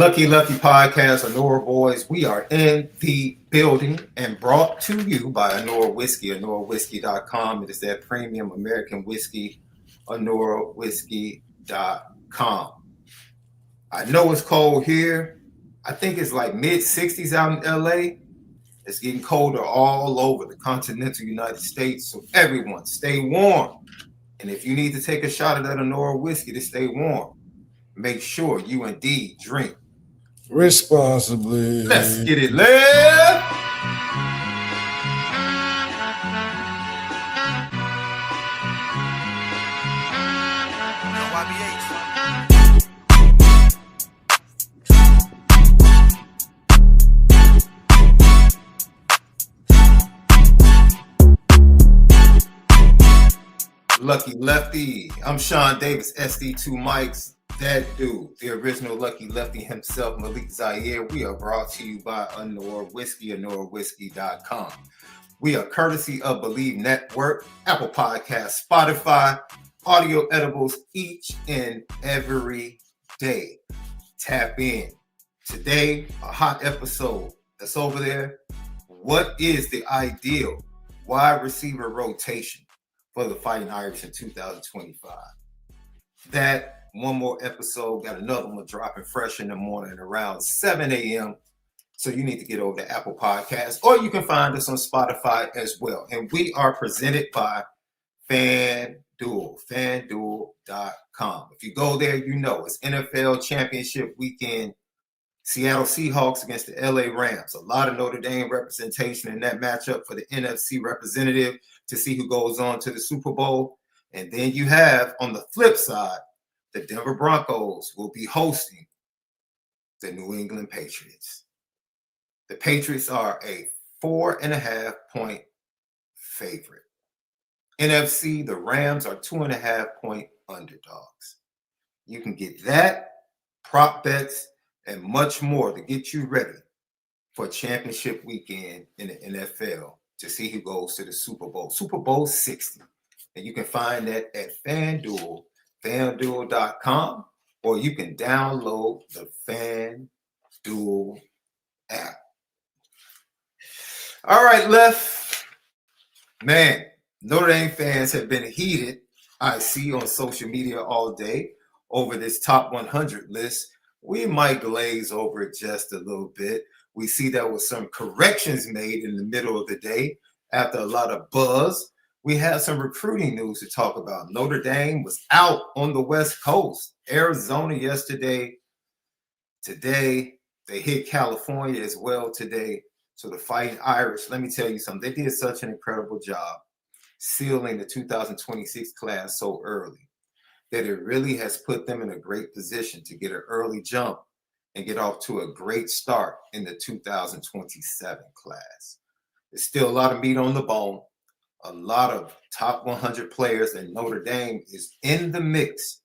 Lucky Podcast, Honora Boys. We are in the building and brought to you by Honora Whiskey, HonoraWhiskey.com. It is that premium American whiskey, HonoraWhiskey.com. I know it's cold here. I think it's like mid-60s out in LA. It's getting colder all over the continental United States. So everyone, stay warm. And if you need to take a shot of that Honora whiskey to stay warm, make sure you indeed drink responsibly. Let's get it lit. Lucky Lefty. I'm Sean Davis, SD2 Mics. That dude, the original Lucky Lefty himself, Malik ZAIRE. We are brought to you by Honora Whiskey, HonoraWhiskey.com. We are courtesy of Bleav Network, Apple Podcasts, Spotify, audio edibles each and every day. Tap in. Today, a hot episode that's over there. What is the ideal wide receiver rotation for the Fighting Irish in 2025? That one more episode, got another one dropping fresh in the morning around 7 a.m. So you need to get over to Apple Podcasts, or you can find us on Spotify as well. And we are presented by FanDuel, FanDuel.com. If you go there, you know it's NFL Championship weekend. Seattle Seahawks against the LA Rams. A lot of Notre Dame representation in that matchup for the NFC representative to see who goes on to the Super Bowl. And then you have, on the flip side, the Denver Broncos will be hosting the New England Patriots. The Patriots are a 4.5-point favorite. NFC, the Rams are 2.5-point underdogs. You can get that, prop bets, and much more to get you ready for championship weekend in the NFL to see who goes to the Super Bowl. Super Bowl 60. And you can find that at FanDuel, FanDuel.com, or you can download the FanDuel app. All right, Left. Man, Notre Dame fans have been heated, I see on social media all day, over this top 100 list. We might glaze over it just a little bit. We see there was some corrections made in the middle of the day after a lot of buzz. We had some recruiting news to talk about. Notre Dame was out on the West Coast. Arizona yesterday. Today, they hit California as well today. So the Fighting Irish, let me tell you something. They did such an incredible job sealing the 2026 class so early that it really has put them in a great position to get an early jump and get off to a great start in the 2027 class. There's still a lot of meat on the bone. A lot of top 100 players that Notre Dame is in the mix.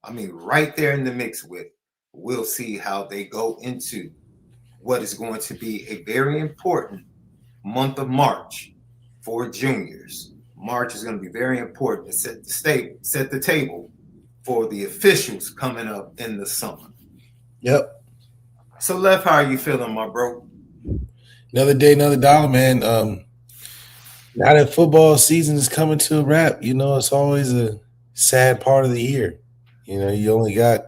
I mean, right there in the mix with. We'll see how they go into what is going to be a very important month of March for juniors. March is going to be very important to set the table for the officials coming up in the summer. Yep. So, Left, how are you feeling, my bro? Another day, another dollar, man. Now that football season is coming to a wrap, it's always a sad part of the year. You only got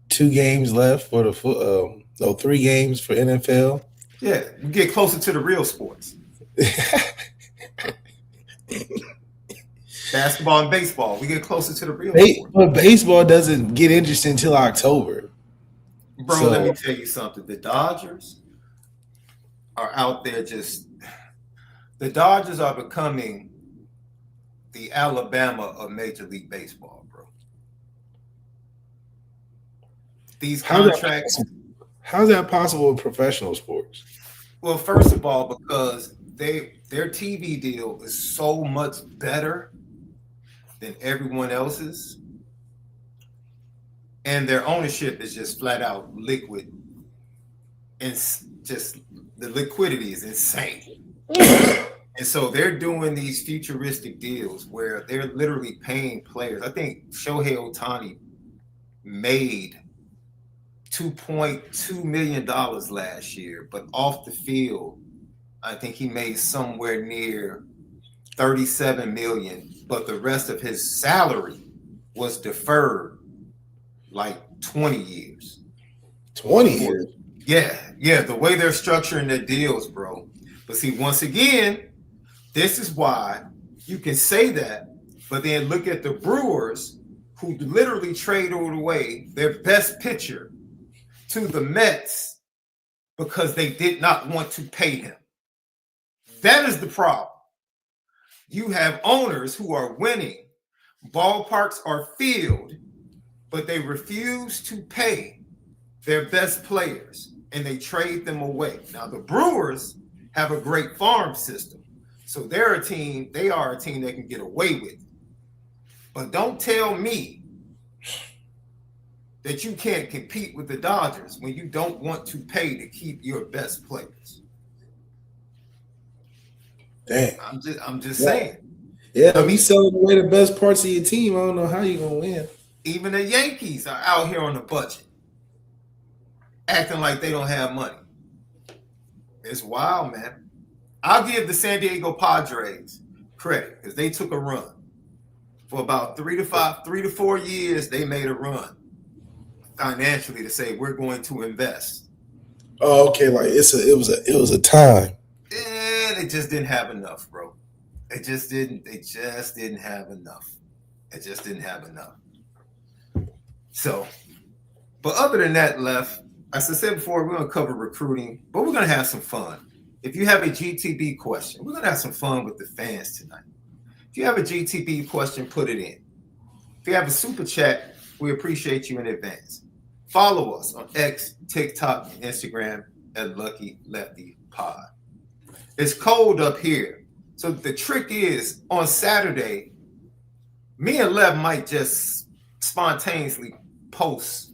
2 games left for the 3 games for NFL. Yeah, we get closer to the real sports. Basketball and baseball, we get closer to the real sport. But baseball doesn't get interesting until October. Bro, let me tell you something. The Dodgers are out there the Dodgers are becoming the Alabama of Major League Baseball, bro. These contracts. How's that possible in professional sports? Well, first of all, because their TV deal is so much better than everyone else's, and their ownership is just flat out liquid, and just the liquidity is insane. And so they're doing these futuristic deals where they're literally paying players. I think Shohei Ohtani made $2.2 million last year, but off the field, I think he made somewhere near 37 million, but the rest of his salary was deferred like 20 years. 20 years? Yeah, the way they're structuring their deals, bro. But see, once again, this is why you can say that, but then look at the Brewers, who literally traded away their best pitcher to the Mets because they did not want to pay him. That is the problem. You have owners who are winning, ballparks are filled, but they refuse to pay their best players and they trade them away. Now, the Brewers have a great farm system, so they are a team that can get away with it. But don't tell me that you can't compete with the Dodgers when you don't want to pay to keep your best players. Dang. I'm just saying. Yeah, if you selling away the best parts of your team, I don't know how you're gonna win. Even the Yankees are out here on a budget, acting like they don't have money. It's wild, man. I'll give the San Diego Padres credit because they took a run. For about 3 to 4 years, they made a run financially to say we're going to invest. Oh, okay. Like it was a time. And they just didn't have enough, bro. They just didn't have enough. It just didn't have enough. So, but other than that, as I said before, we're going to cover recruiting, but we're going to have some fun. If you have a GTB question, we're going to have some fun with the fans tonight. If you have a GTB question, put it in. If you have a super chat, we appreciate you in advance. Follow us on X, TikTok, and Instagram at Lucky Lefty Pod. It's cold up here. So the trick is on Saturday, me and Lev might just spontaneously post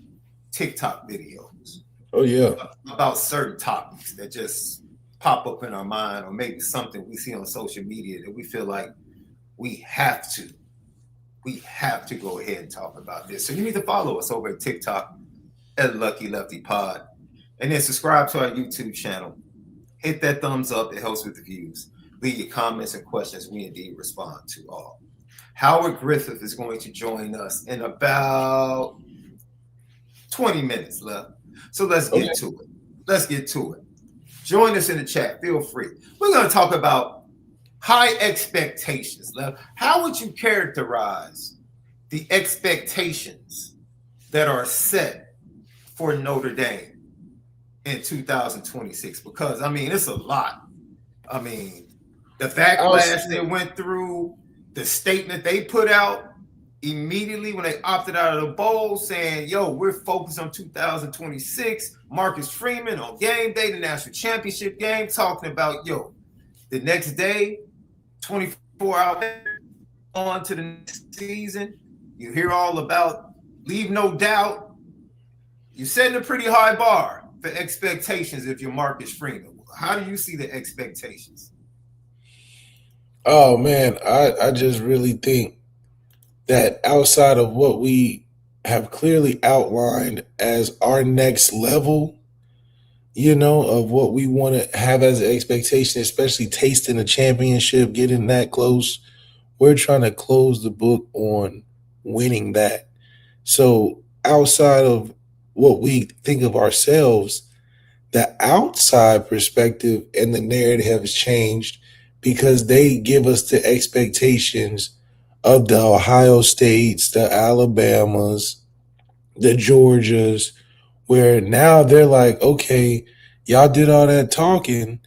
TikTok videos. Oh, yeah. About certain topics that just pop up in our mind, or maybe something we see on social media that we feel like we have to go ahead and talk about this. So you need to follow us over at TikTok at Lucky Lefty Pod, and then subscribe to our YouTube channel. Hit that thumbs up. It helps with the views. Leave your comments and questions. We indeed respond to all. Howard Griffith is going to join us in about 20 minutes left. So let's get to it. Join us in the chat. Feel free. We're going to talk about high expectations. How would you characterize the expectations that are set for Notre Dame in 2026? Because, I mean, it's a lot. I mean, the backlash they went through, the statement they put out immediately when they opted out of the bowl saying, yo, we're focused on 2026. Marcus Freeman on game day, the national championship game, talking about, yo, the next day, 24 hours on to the next season. You hear all about leave no doubt. You're setting a pretty high bar for expectations if you're Marcus Freeman. How do you see the expectations? Oh, man, I just really think that outside of what we have clearly outlined as our next level, of what we want to have as an expectation, especially tasting a championship, getting that close, we're trying to close the book on winning that. So outside of what we think of ourselves, the outside perspective and the narrative has changed because they give us the expectations of the Ohio States, the Alabamas, the Georgias, where now they're like, okay, y'all did all that talking.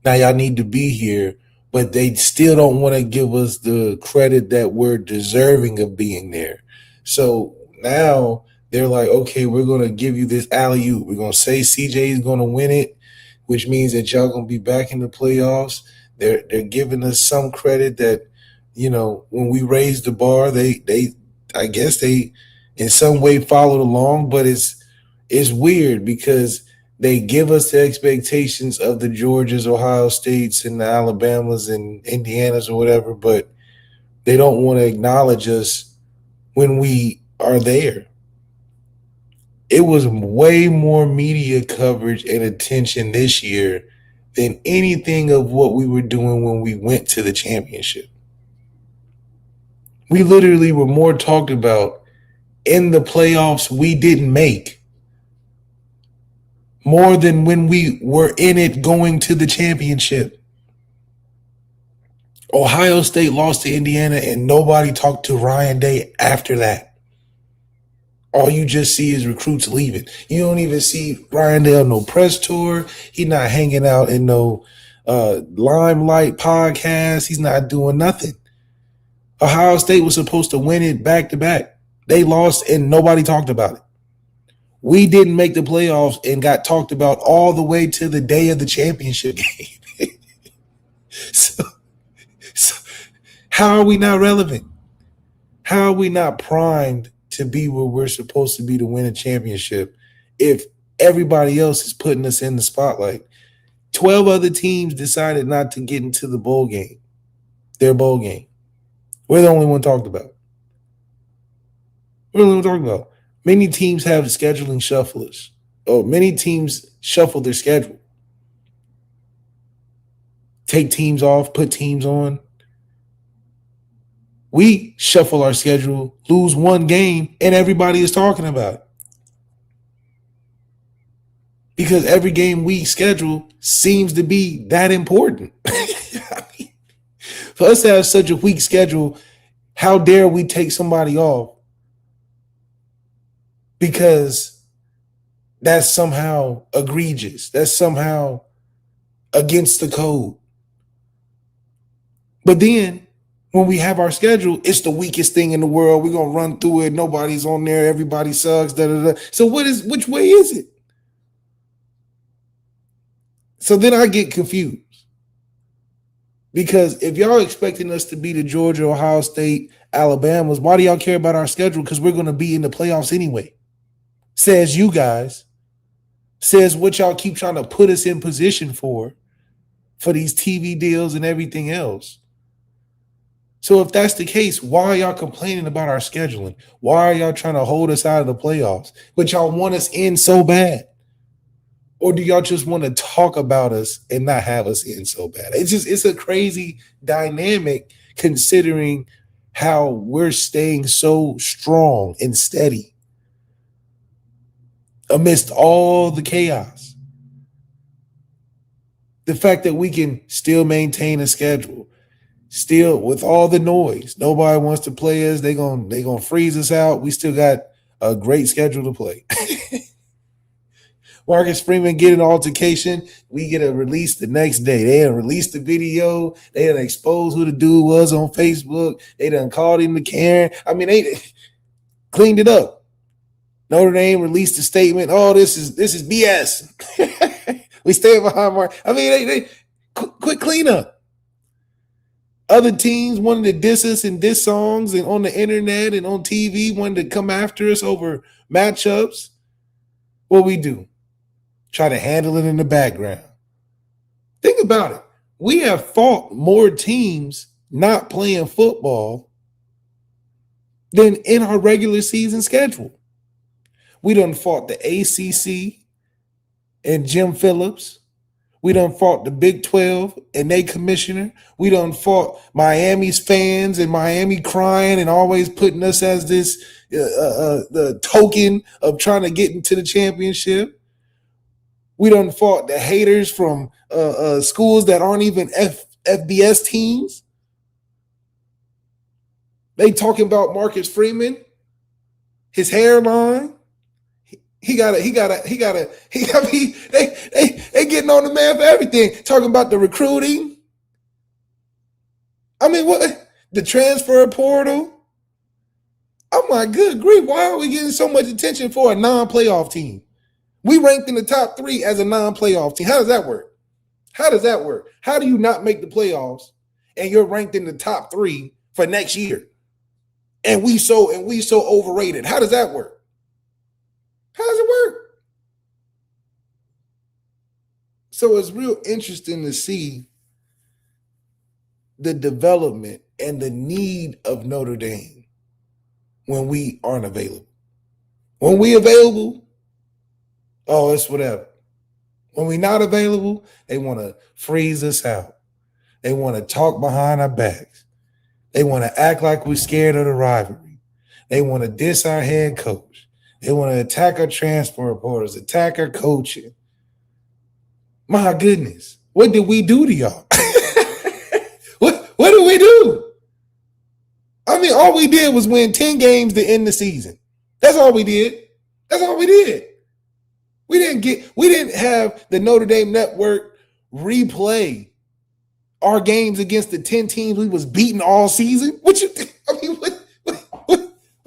Now y'all need to be here. But they still don't want to give us the credit that we're deserving of being there. So now they're like, okay, we're going to give you this alley-oop. We're going to say CJ is going to win it, which means that y'all going to be back in the playoffs. They're giving us some credit that, when we raised the bar, they I guess they in some way followed along, but it's weird because they give us the expectations of the Georgias, Ohio States, and the Alabamas and Indianas or whatever, but they don't want to acknowledge us when we are there. it was way more media coverage and attention this year than anything of what we were doing when we went to the championship. We literally were more talked about in the playoffs we didn't make more than when we were in it going to the championship. Ohio State lost to Indiana and nobody talked to Ryan Day after that. All you just see is recruits leaving. You don't even see Ryan Day on no press tour. He's not hanging out in no Limelight podcast. He's not doing nothing. Ohio State was supposed to win it back to back. They lost and nobody talked about it. We didn't make the playoffs and got talked about all the way to the day of the championship game. So how are we not relevant? How are we not primed to be where we're supposed to be to win a championship if everybody else is putting us in the spotlight? 12 other teams decided not to get into the bowl game, their bowl game. We're the only one talked about. We're the only one talking about. Many teams have scheduling shufflers. Many teams shuffle their schedule. Take teams off, put teams on. We shuffle our schedule, lose one game, and everybody is talking about it. Because every game we schedule seems to be that important. I mean, for us to have such a weak schedule, how dare we take somebody off because that's somehow egregious. That's somehow against the code. But then when we have our schedule, it's the weakest thing in the world. We're going to run through it. Nobody's on there. Everybody sucks. Da, da, da. So which way is it? So then I get confused. Because if y'all expecting us to be the Georgia, Ohio State, Alabamas, why do y'all care about our schedule? Because we're going to be in the playoffs anyway. Says you guys. Says what y'all keep trying to put us in position for these TV deals and everything else. So if that's the case, why are y'all complaining about our scheduling? Why are y'all trying to hold us out of the playoffs? But y'all want us in so bad. Or do y'all just want to talk about us and not have us in so bad? It's a crazy dynamic considering how we're staying so strong and steady amidst all the chaos. The fact that we can still maintain a schedule, still with all the noise, nobody wants to play us. They're gonna freeze us out. We still got a great schedule to play. Marcus Freeman get an altercation. We get a release the next day. They done released the video. They done exposed who the dude was on Facebook. They done called him to Karen. I mean, they cleaned it up. Notre Dame released a statement. Oh, this is BS. We stay behind Mark. I mean, they quick cleanup. Other teams wanted to diss us and diss songs and on the internet and on TV wanted to come after us over matchups. What we do? Try to handle it in the background. Think about it. We have fought more teams not playing football than in our regular season schedule. We done fought the ACC and Jim Phillips. We done fought the Big 12 and they commissioner. We done fought Miami's fans and Miami crying and always putting us as this the token of trying to get into the championship. We done fought the haters from schools that aren't even FBS teams. They talking about Marcus Freeman, his hairline. They getting on the man for everything. Talking about the recruiting. I mean, what the transfer portal? I'm like, good grief, why are we getting so much attention for a non-playoff team? We ranked in the top 3 as a non-playoff team. How does that work? How does that work? How do you not make the playoffs and you're ranked in the top 3 for next year? And we so overrated. How does that work? How does it work? So it's real interesting to see the development and the need of Notre Dame when we aren't available. When we available, Oh, it's whatever. When we're not available, they want to freeze us out. They want to talk behind our backs. They want to act like we're scared of the rivalry. They want to diss our head coach. They want to attack our transfer reporters, attack our coaching. My goodness, what did we do to y'all? What did we do? I mean, all we did was win 10 games to end the season. That's all we did. That's all we did. We didn't have the Notre Dame network replay our games against the 10 teams we was beating all season. What you think? I mean, what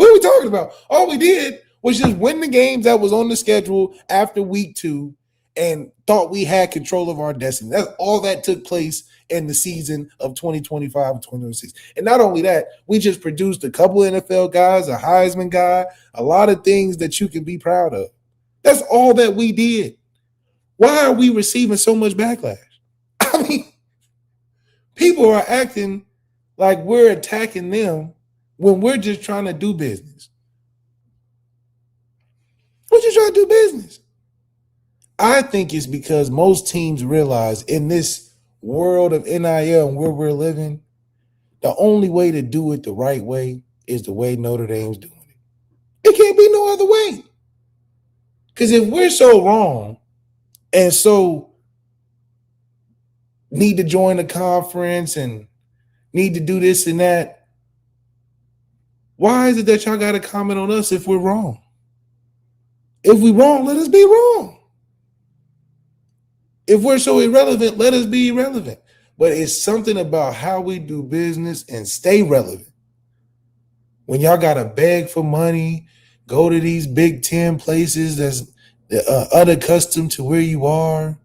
are we talking about? All we did was just win the games that was on the schedule after week 2 and thought we had control of our destiny. That's all that took place in the season of 2025 and 2026. And not only that, we just produced a couple NFL guys, a Heisman guy, a lot of things that you can be proud of. That's all that we did. Why are we receiving so much backlash? I mean, people are acting like we're attacking them when we're just trying to do business. We're just trying to do business. I think it's because most teams realize in this world of NIL and where we're living, the only way to do it the right way is the way Notre Dame's doing it. It can't be no other way. Because if we're so wrong and so need to join the conference and need to do this and that, why is it that y'all got to comment on us if we're wrong? If we're wrong, let us be wrong. If we're so irrelevant, let us be irrelevant. But it's something about how we do business and stay relevant. When y'all got to beg for money, go to these Big Ten places that's unaccustomed to where you are,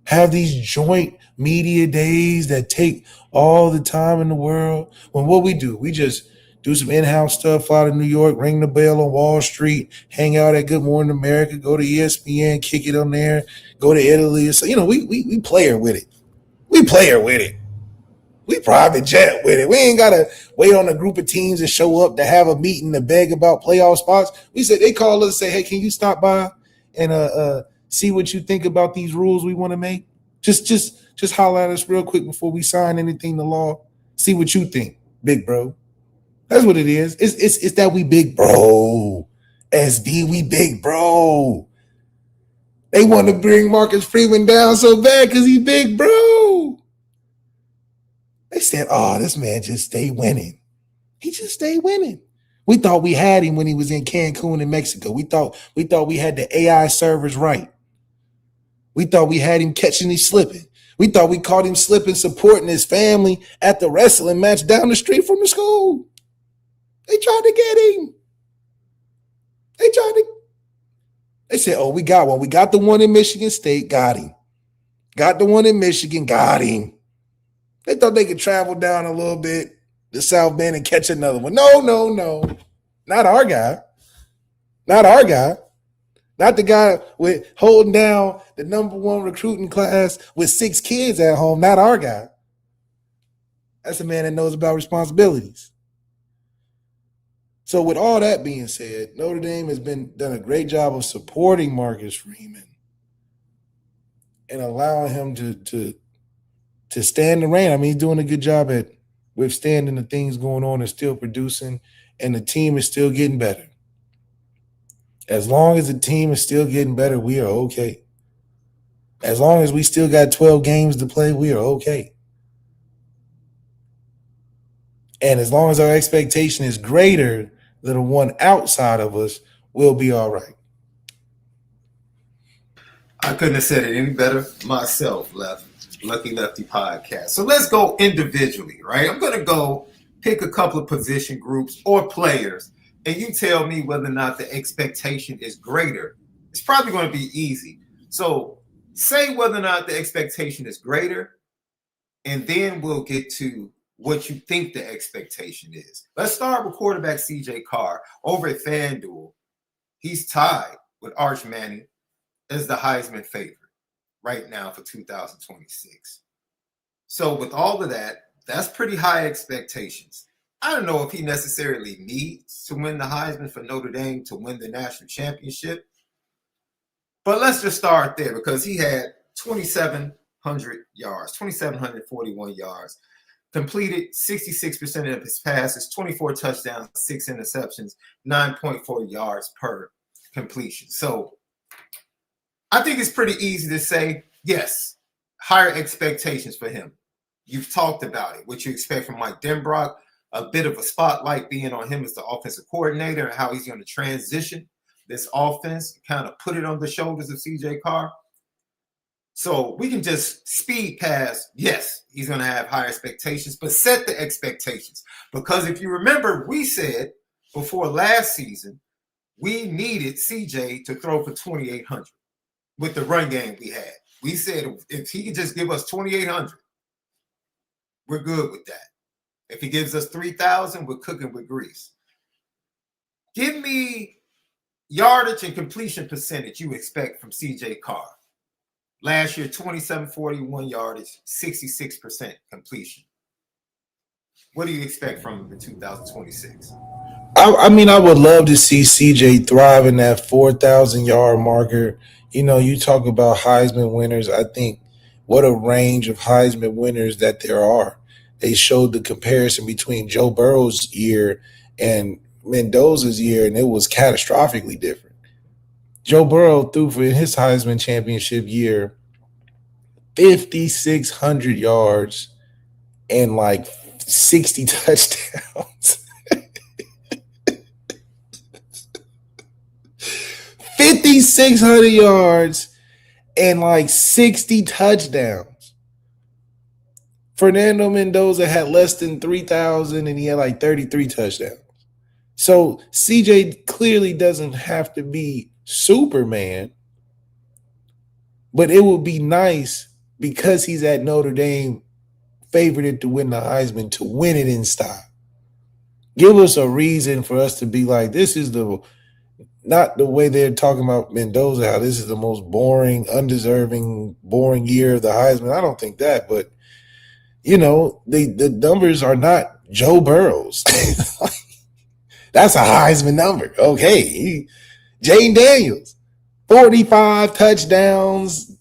have these joint media days that take all the time in the world. When what we do, we just do some in-house stuff out of New York, ring the bell on Wall Street, hang out at Good Morning America, go to ESPN, kick it on there, go to Italy. So, we player with it. We player with it. We private jet with it. We ain't got to wait on a group of teams to show up to have a meeting to beg about playoff spots. We said they call us and say, hey, can you stop by and see what you think about these rules we want to make? Just holler at us real quick before we sign anything to law. See what you think, big bro. That's what it is. It's that we big bro. SD, we big bro. They want to bring Marcus Freeman down so bad because he big bro. They said, oh, this man just stay winning. He just stay winning. We thought we had him when he was in Cancun in Mexico. We thought we had the AI servers right. We thought we had him catching him slipping. We thought we caught him slipping, supporting his family at the wrestling match down the street from the school. They tried to get him. They said, oh, we got one. We got the one in Michigan State, got him. Got the one in Michigan, got him. They thought they could travel down a little bit to South Bend and catch another one. No. Not our guy. Not our guy. Not the guy with holding down the number 1 recruiting class with 6 kids at home. Not our guy. That's a man that knows about responsibilities. So with all that being said, Notre Dame has done a great job of supporting Marcus Freeman and allowing him to stand the rain. I mean, he's doing a good job at withstanding the things going on and still producing, and the team is still getting better. As long as the team is still getting better, we are okay. As long as we still got 12 games to play, we are okay. And as long as our expectation is greater than the one outside of us, we'll be all right. I couldn't have said it any better myself, Lucky Lefty Podcast. So let's go individually, right? I'm going to go pick a couple of position groups or players, and you tell me whether or not the expectation is greater. It's probably going to be easy. So say whether or not the expectation is greater, and then we'll get to what you think the expectation is. Let's start with quarterback CJ Carr over at FanDuel. He's tied with Arch Manning as the Heisman favorite right now for 2026. So with all of that, that's pretty high expectations. I don't know if he necessarily needs to win the Heisman for Notre Dame to win the national championship, But let's just start there because he had 2,700 yards, 2,741 yards, completed 66% of his passes, 24 touchdowns, 6 interceptions, 9.4 yards per completion. So I think it's pretty easy to say, yes, higher expectations for him. You've talked about it, what you expect from Mike Denbrock, a bit of a spotlight being on him as the offensive coordinator and how he's going to transition this offense, kind of put it on the shoulders of CJ Carr. So we can just speed past, yes, he's going to have higher expectations, but set the expectations. Because if you remember, we said before last season, we needed CJ to throw for 2,800 with the run game we had. We said if he could just give us 2,800, we're good with that. If he gives us 3,000, we're cooking with grease. Give me yardage and completion percentage you expect from CJ Carr. Last year, 2,741 yardage, 66% completion. What do you expect from him in 2026? I mean, I would love to see CJ thrive in that 4,000 yard marker. You know, you talk about Heisman winners. I think what a range of Heisman winners that there are. They showed the comparison between Joe Burrow's year and Mendoza's year, and it was catastrophically different. Joe Burrow threw for his Heisman championship year 5,600 yards and like 60 touchdowns. 5,600 yards and like 60 touchdowns. Fernando Mendoza had less than 3,000 and he had like 33 touchdowns. So CJ clearly doesn't have to be Superman, but it would be nice because he's at Notre Dame, favored to win the Heisman, to win it in style. Give us a reason for us to be like, this is not the way they're talking about Mendoza, how this is the most boring, undeserving, boring year of the Heisman. I don't think that, but you know, the numbers are not Joe Burrow's. That's a Heisman number. Okay. Jane Daniels, 45 touchdowns,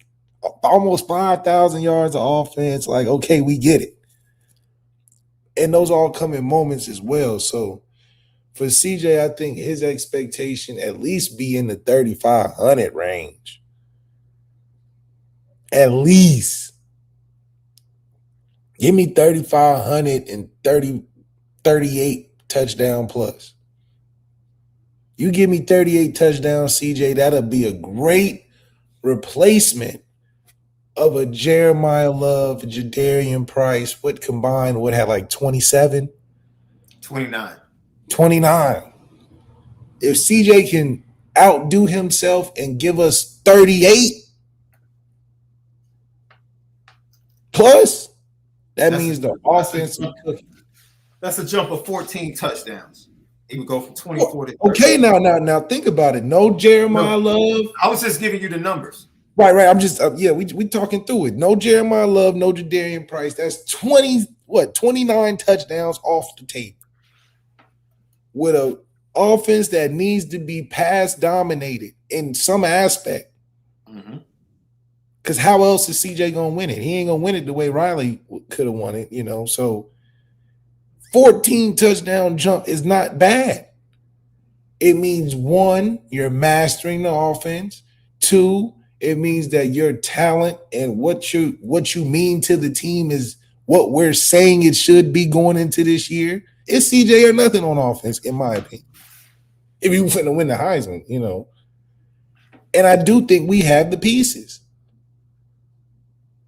almost 5,000 yards of offense. Like, okay, we get it. And those all come in moments as well. So for CJ, I think his expectation at least be in the 3,500 range. At least. Give me 3,500 and 38 touchdown plus. You give me 38 touchdowns, CJ, that'll be a great replacement of a Jeremiah Love, Jadarian Price. What combined would have like 27? 29. 29. If CJ can outdo himself and give us 38 plus, that means the offense is cooking. That's a jump of 14 touchdowns. He would go from 24 to 30. Okay, now think about it. No Jeremiah Love. I was just giving you the numbers. Right. I'm just we talking through it. No Jeremiah Love, no Jadarian Price. That's 29 touchdowns off the table. With an offense that needs to be pass dominated in some aspect. Because how else is CJ gonna win it? He ain't gonna win it the way Riley could have won it, you know. So 14 touchdown jump is not bad. It means one, you're mastering the offense. Two, it means that your talent and what you mean to the team is what we're saying it should be going into this year. It's CJ or nothing on offense, in my opinion. If you want to win the Heisman, you know. And I do think we have the pieces.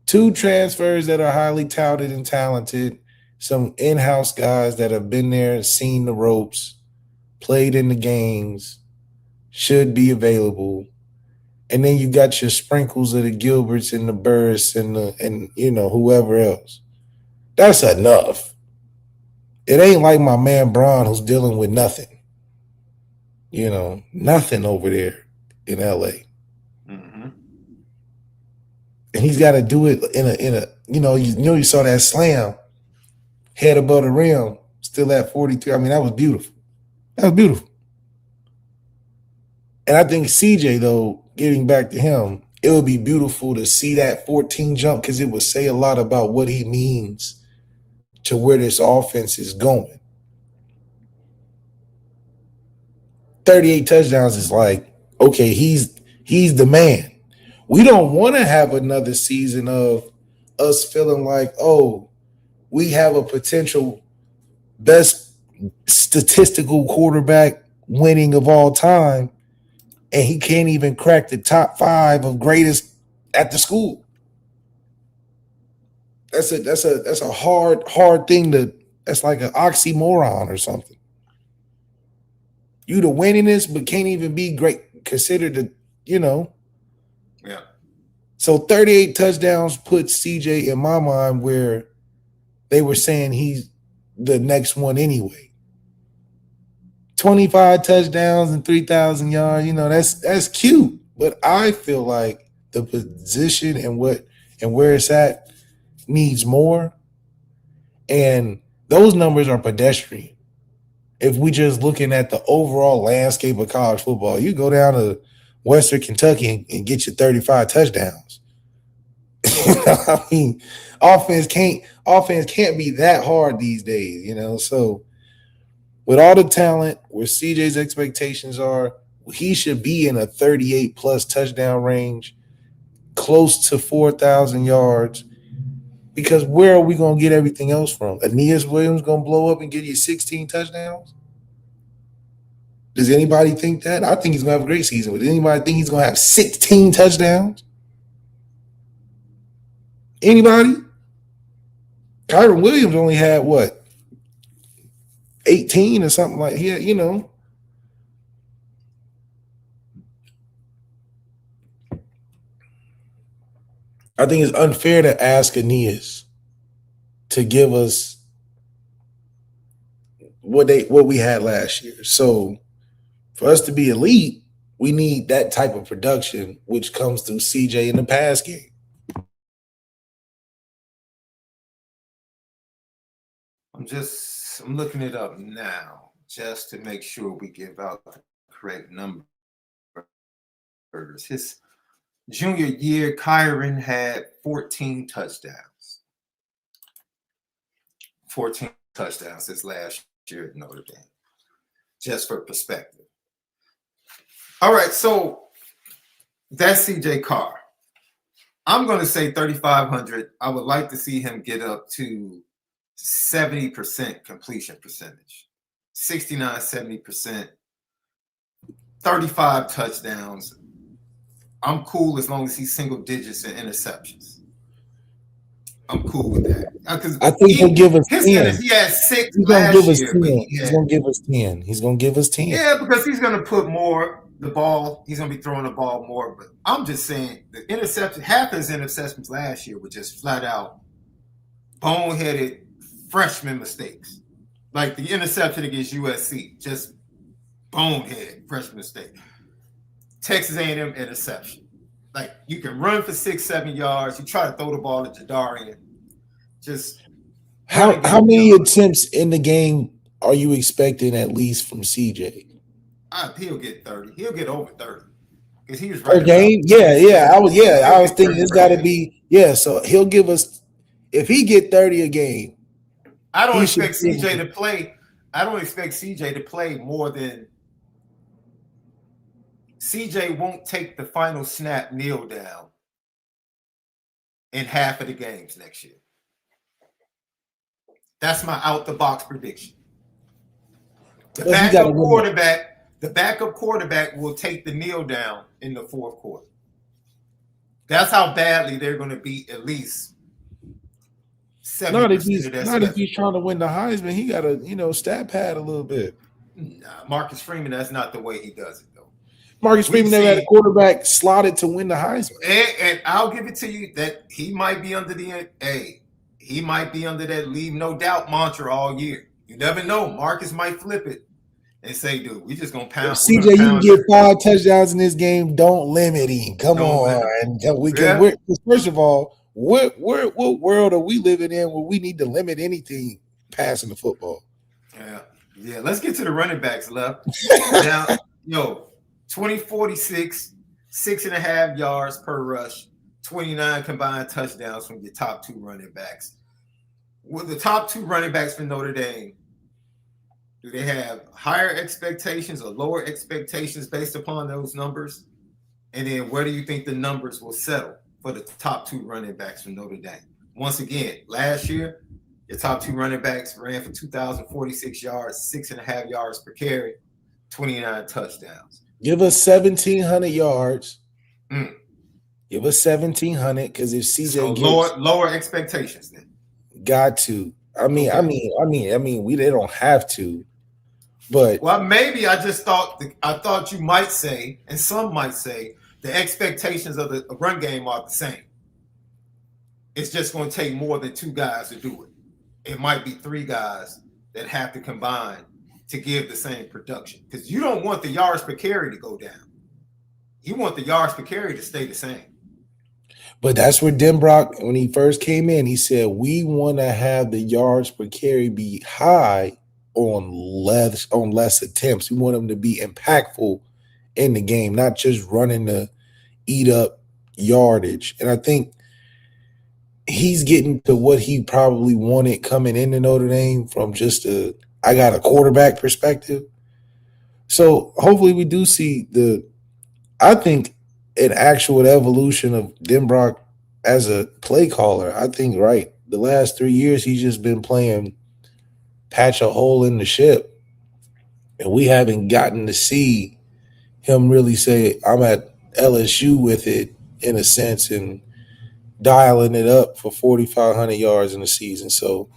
2 transfers that are highly touted and talented. Some in-house guys that have been there and seen the ropes, played in the games, should be available. And then you got your sprinkles of the Gilberts and the Burris and you know, whoever else. That's enough. It ain't like my man Braun who's dealing with nothing. You know, nothing over there in LA. And he's got to do it in a you saw that slam, head above the rim, still at 43. I mean, that was beautiful. That was beautiful. And I think CJ, though, getting back to him, it would be beautiful to see that 14 jump because it would say a lot about what he means to where this offense is going. 38 touchdowns is like, okay, he's the man. We don't want to have another season of us feeling like, oh, we have a potential best statistical quarterback winning of all time, and he can't even crack the top 5 of greatest at the school. That's a hard thing that's like an oxymoron or something. You the winningest, but can't even be great considered the, Yeah. So 38 touchdowns puts CJ in my mind where they were saying he's the next one anyway. 25 touchdowns and 3,000 yards, that's cute. But I feel like the position and where it's at needs more. And those numbers are pedestrian. If we just looking at the overall landscape of college football, you go down to Western Kentucky and get your 35 touchdowns. I mean, offense can't be that hard these days, So with all the talent, where CJ's expectations are, he should be in a 38 plus touchdown range, close to 4,000 yards. Because where are we going to get everything else from? Aeneas Williams going to blow up and give you 16 touchdowns? Does anybody think that? I think he's going to have a great season. But does anybody think he's going to have 16 touchdowns? Anybody? Kyron Williams only had, 18 or something like that, I think it's unfair to ask Aeneas to give us what we had last year. So for us to be elite, we need that type of production, which comes through CJ in the pass game. I'm looking it up now just to make sure we give out the correct numbers. His junior year, Kyron had 14 touchdowns. 14 touchdowns his last year at Notre Dame. Just for perspective. All right, so that's CJ Carr. I'm going to say 3,500. I would like to see him get up to 70% completion percentage. 69, 70%. 35 touchdowns. I'm cool as long as he's single digits in interceptions. I'm cool with that. I think he'll give us 10. He had 6 last year. He's going to give us 10. He's going to give us 10. Yeah, because he's going to put the ball. He's going to be throwing the ball more. But I'm just saying the interception, half his interceptions last year were just flat out boneheaded freshman mistakes. Like the interception against USC, just bonehead freshman mistake. Texas A&M interception. Like you can run for 6-7 yards. You try to throw the ball at Jadarian. Just how many attempts in the game are you expecting at least from CJ? He'll get 30. He'll get over 30 because he was per game. I was thinking it's got to be So he'll give us, if he get 30 a game. I don't expect CJ to play. I don't expect CJ to play more than. CJ won't take the final snap kneel down in half of the games next year. That's my out the box prediction. The backup quarterback will take the kneel down in the fourth quarter. That's how badly they're going to beat at least 70% not if he's trying to win the Heisman. He got to stat pad a little bit. Nah, Marcus Freeman, that's not the way he does it though. Marcus Freeman never had a quarterback slotted to win the Heisman. And I'll give it to you that he might be under that leave no doubt mantra all year. You never know. Marcus might flip it and say, dude, we just going to pound. CJ, you can get 5 touchdowns in this game. Don't limit him. Come on. First of all, what world are we living in where we need to limit anything passing the football? Yeah. Let's get to the running backs left. Now, 2046, 6.5 yards per rush, 29 combined touchdowns from your top two running backs. With the top two running backs for Notre Dame, do they have higher expectations or lower expectations based upon those numbers? And then where do you think the numbers will settle for the top two running backs from Notre Dame? Once again, last year, your top two running backs ran for 2,046 yards, 6.5 yards per carry, 29 touchdowns. Give us 1,700 yards. Give us 1,700 because if CJ so gets lower expectations, then got to. I mean, they don't have to. But well, maybe I thought you might say, and some might say, the expectations of the run game are the same. It's just going to take more than two guys to do it. It might be three guys that have to combine to give the same production. Because you don't want the yards per carry to go down. You want the yards per carry to stay the same. But that's where Denbrock, when he first came in, he said, we want to have the yards per carry be high on less attempts. We want them to be impactful in the game, not just running to eat up yardage. And I think he's getting to what he probably wanted coming into Notre Dame from just I got a quarterback perspective. So hopefully we do see I think an actual evolution of Denbrock as a play caller. I think, right, the last 3 years he's just been playing patch a hole in the ship. And we haven't gotten to see him really say, I'm at LSU with it in a sense and dialing it up for 4,500 yards in the season. So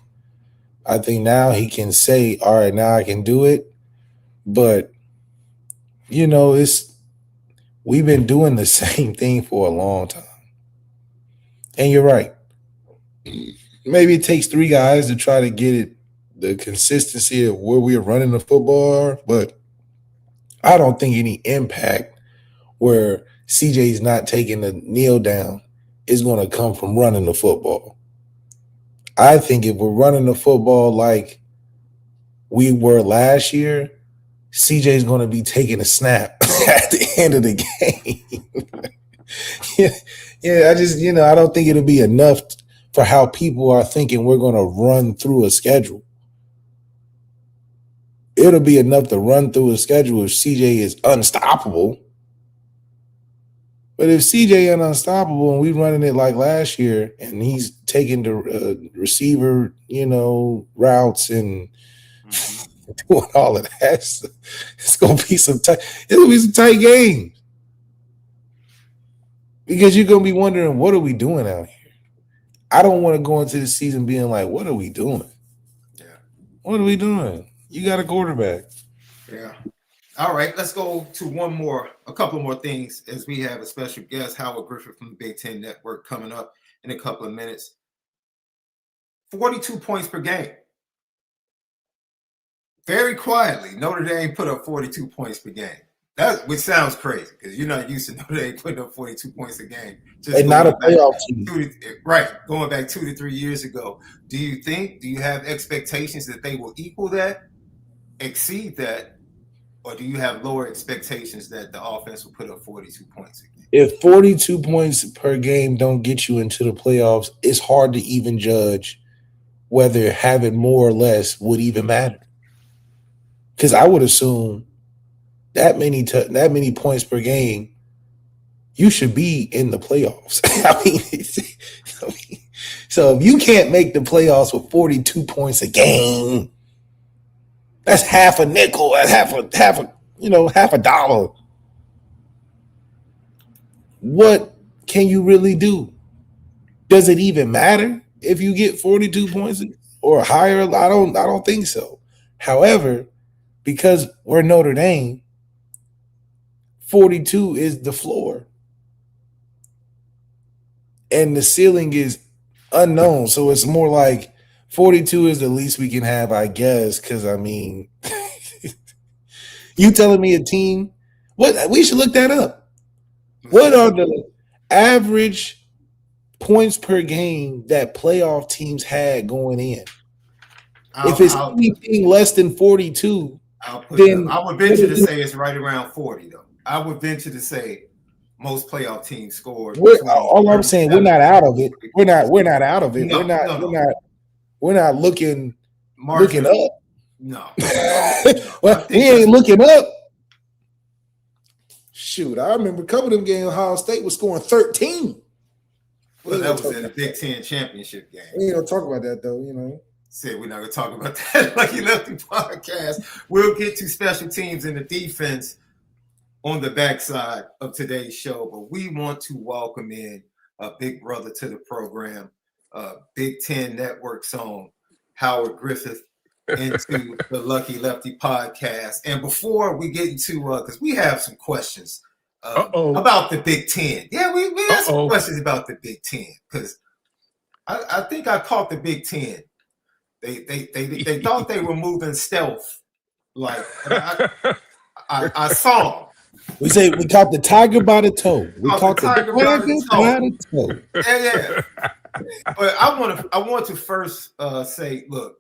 I think now he can say, all right, now I can do it. But, we've been doing the same thing for a long time. And you're right. Maybe it takes three guys to try to get it, the consistency of where we are running the football, but I don't think any impact where CJ's not taking the kneel down is going to come from running the football. I think if we're running the football like we were last year, CJ's going to be taking a snap at the end of the game. I just, I don't think it'll be enough for how people are thinking we're going to run through a schedule. It'll be enough to run through a schedule if CJ is unstoppable. But if CJ is unstoppable and we're running it like last year and he's taking the receiver, routes and doing all of that, it's gonna be some tight games. Because you're gonna be wondering, what are we doing out here? I don't want to go into the season being like, what are we doing? Yeah. What are we doing? You got a quarterback. Yeah. All right, let's go to a couple more things as we have a special guest, Howard Griffith from the Big Ten Network, coming up in a couple of minutes. 42 points per game. Very quietly, Notre Dame put up 42 points per game. Which sounds crazy because you're not used to Notre Dame putting up 42 points a game. And not a playoff team. Going back 2 to 3 years ago. Do you have expectations that they will equal that, exceed that, or do you have lower expectations that the offense will put up 42 points a game? If 42 points per game don't get you into the playoffs, it's hard to even judge whether having more or less would even matter. Because I would assume that many points per game, you should be in the playoffs. So if you can't make the playoffs with 42 points a game, that's half a nickel, half a dollar. What can you really do? Does it even matter if you get 42 points or higher? I don't think so. However, because we're Notre Dame, 42 is the floor. And the ceiling is unknown. So it's more like 42 is the least we can have, I guess, because, you telling me a team, we should look that up. What are the average points per game that playoff teams had going in? If it's anything less than 42, I would venture to say it's right around 40, though. I would venture to say most playoff teams scored. All I'm saying, we're not out of it. We're not out of it. No, we're not looking up. No. Well, we ain't looking up. Shoot, I remember a couple of them games. Ohio State was scoring 13. Well, that was in the Big Ten championship game. We ain't gonna talk about that though, Said we're not gonna talk about that Lucky Lefty podcast. We'll get to special teams and the defense on the backside of today's show, but we want to welcome in a big brother to the program, Big Ten Network song, Howard Griffith, into the Lucky Lefty podcast. And before we get into, because we have some questions about the Big Ten. Yeah, we have some questions about the Big Ten, because I think I caught the Big Ten. They thought they were moving stealth. Like, I saw them. We caught the tiger by the toe. We caught the tiger by the toe. Yeah. But I want to first say, look,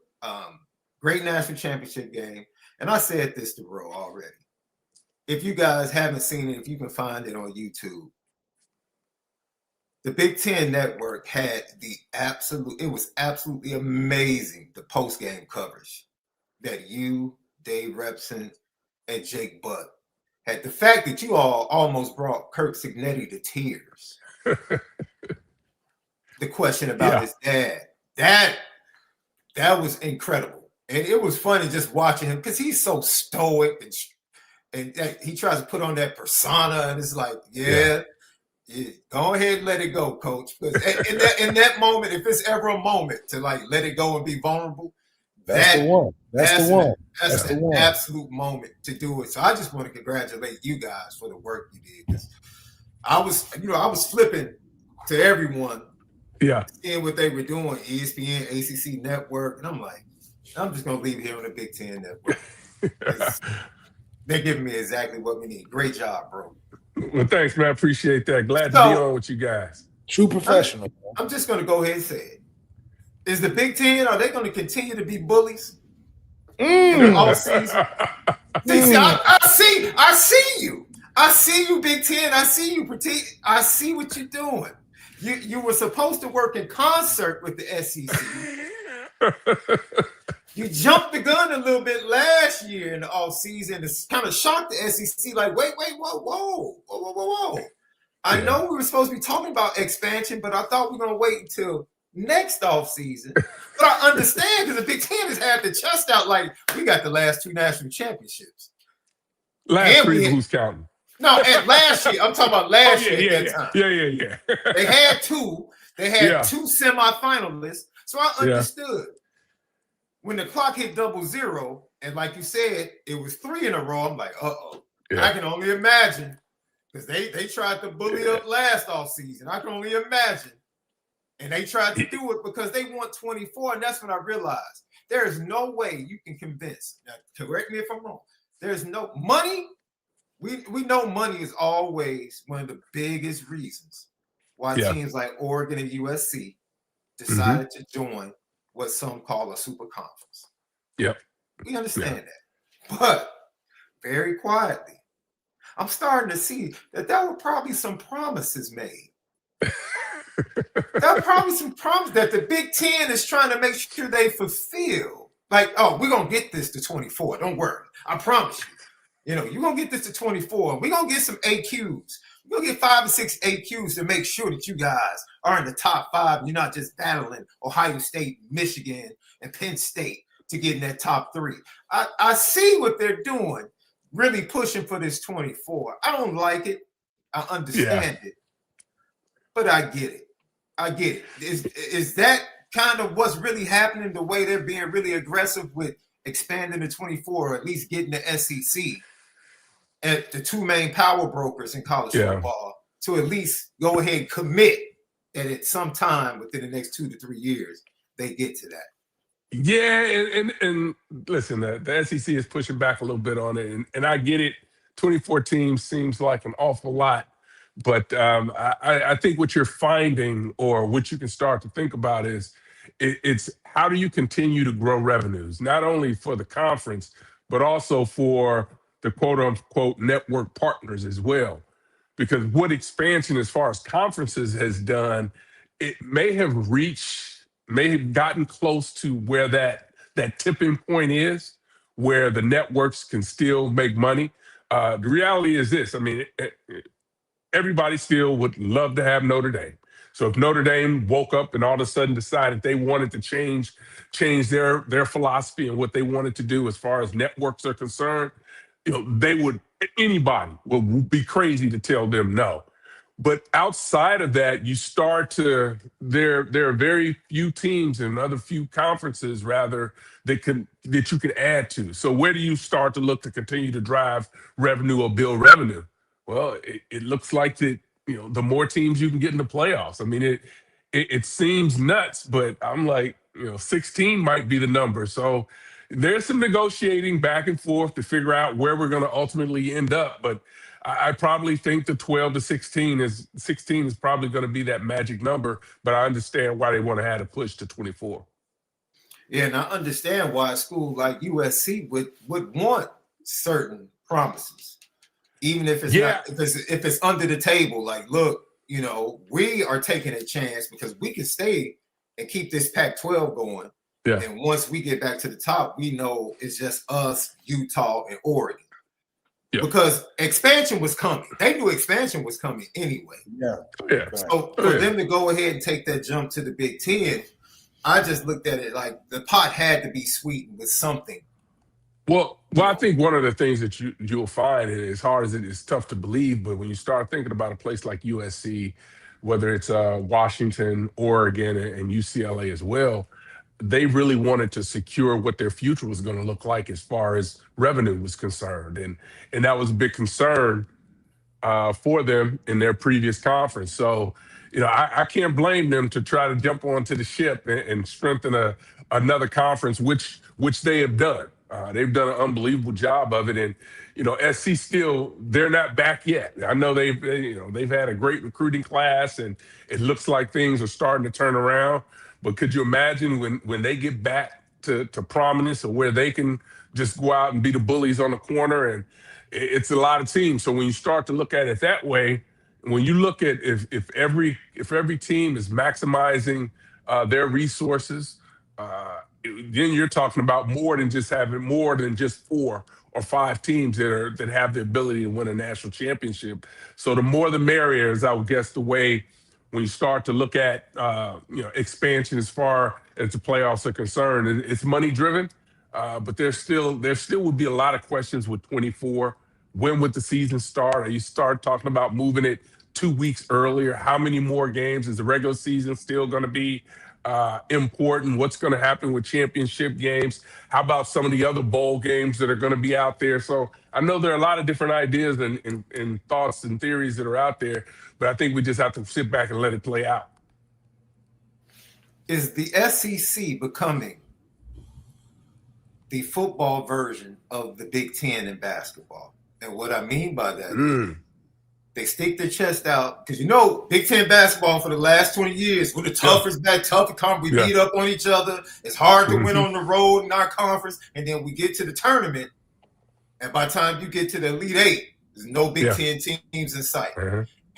great national championship game. And I said this to Ro already. If you guys haven't seen it, if you can find it on YouTube, the Big Ten Network had it was absolutely amazing, the post-game coverage that you, Dave Repson, and Jake Butt had. The fact that you all almost brought Kirk Cignetti to tears. The question about his dad, that was incredible. And it was funny just watching him, because he's so stoic and he tries to put on that persona, and it's like, yeah, go ahead and let it go, coach. Because in that moment, if it's ever a moment to like let it go and be vulnerable, that's the one. That's an absolute moment to do it. So I just want to congratulate you guys for the work you did. Because I was flipping to everyone, seeing what they were doing, ESPN, ACC Network, and I'm like, I'm just gonna leave it here on the Big Ten Network. They're giving me exactly what we need. Great job, bro. Well, thanks, man. I appreciate that. Glad to be on with you guys. True professional. I'm just going to go ahead and say it. Is the Big Ten, are they going to continue to be bullies in the offseason? I see you. I see you, Big Ten. I see you, Petit. I see what you're doing. You were supposed to work in concert with the SEC. You jumped the gun a little bit last year in the offseason. It's kind of shocked the SEC. Like, wait, whoa. I know we were supposed to be talking about expansion, but I thought we were going to wait until next offseason. But I understand, because the Big Ten has had the chest out like, we got the last 2 national championships. Last 3, who's counting? No, and last year. I'm talking about last year at that time. Yeah. They had 2. They had 2 semifinalists. So I understood. When the clock hit 00, and like you said, it was 3 in a row, I'm like, I can only imagine, because they tried to bully up last offseason. I can only imagine. And they tried to do it because they want 24, and that's when I realized there is no way you can convince. Now, correct me if I'm wrong. There's no money. We know money is always one of the biggest reasons why teams like Oregon and USC decided to join what some call a super conference. Yep. We understand that. But very quietly, I'm starting to see that there were probably some promises made. There were probably some promises that the Big Ten is trying to make sure they fulfill. Like, we're going to get this to 24. Don't worry. I promise you. You're going to get this to 24. We're going to get some AQs. We're going to get 5 or 6 AQs to make sure that you guys are in the top 5. And you're not just battling Ohio State, Michigan, and Penn State to get in that top 3. I see what they're doing, really pushing for this 24. I don't like it. I understand it. But I get it. Is that kind of what's really happening, the way they're being really aggressive with expanding the 24, or at least getting the SEC at the 2 main power brokers in college football to at least go ahead and commit that at some time within the next 2 to 3 years, they get to that? Yeah, and listen, the SEC is pushing back a little bit on it, and I get it. 24 teams seems like an awful lot, but I think what you're finding, or what you can start to think about, is it's how do you continue to grow revenues, not only for the conference, but also for the quote-unquote network partners as well. because what expansion as far as conferences has done, it may have gotten close to where that tipping point is, where the networks can still make money. The reality is this. I mean, everybody still would love to have Notre Dame. So if Notre Dame woke up and all of a sudden decided they wanted to change their philosophy and what they wanted to do as far as networks are concerned, anybody would be crazy to tell them no. But outside of that, there are very few teams and other few conferences rather that you can add to. So where do you start to look to continue to drive revenue or build revenue? Well, it looks like the more teams you can get in the playoffs. I mean, it seems nuts, but I'm like, 16 might be the number. So there's some negotiating back and forth to figure out where we're going to ultimately end up. But I probably think the 12 to 16 is probably going to be that magic number. But I understand why they want to have a push to 24. Yeah, and I understand why a school like USC would want certain promises, even if it's not, if it's under the table. Like, look, we are taking a chance because we can stay and keep this Pac-12 going. Yeah. And once we get back to the top, we know it's just us, Utah, and Oregon. Yeah. Because expansion was coming. They knew expansion was coming anyway. Yeah. So for them to go ahead and take that jump to the Big Ten, I just looked at it like the pot had to be sweetened with something. Well, I think one of the things that you'll find, and as hard as it is tough to believe, but when you start thinking about a place like USC, whether it's Washington, Oregon, and UCLA as well, they really wanted to secure what their future was going to look like as far as revenue was concerned. And that was a big concern for them in their previous conference. So, I can't blame them to try to jump onto the ship and strengthen another conference, which they have done. They've done an unbelievable job of it. And, SC still, they're not back yet. I know they've had a great recruiting class and it looks like things are starting to turn around. But could you imagine when they get back to prominence or where they can just go out and be the bullies on the corner? And it's a lot of teams. So when you start to look at it that way, when you look at if every team is maximizing their resources, then you're talking about more than just 4 or 5 teams that have the ability to win a national championship. So the more the merrier is, I would guess, the way when you start to look at expansion as far as the playoffs are concerned. It's money driven, but there still would be a lot of questions with 24. When would the season start? Are you start talking about moving it 2 weeks earlier? How many more games? Is the regular season still going to be important? What's going to happen with championship games? How about some of the other bowl games that are going to be out there? So I know there are a lot of different ideas and thoughts and theories that are out there, but I think we just have to sit back and let it play out. Is the SEC becoming the football version of the Big Ten in basketball? And what I mean by that is they stick their chest out because Big Ten basketball for the last 20 years, we're the toughest we beat up on each other. It's hard to win on the road in our conference, and then we get to the tournament, and by the time you get to the Elite Eight, there's no Big Ten teams in sight.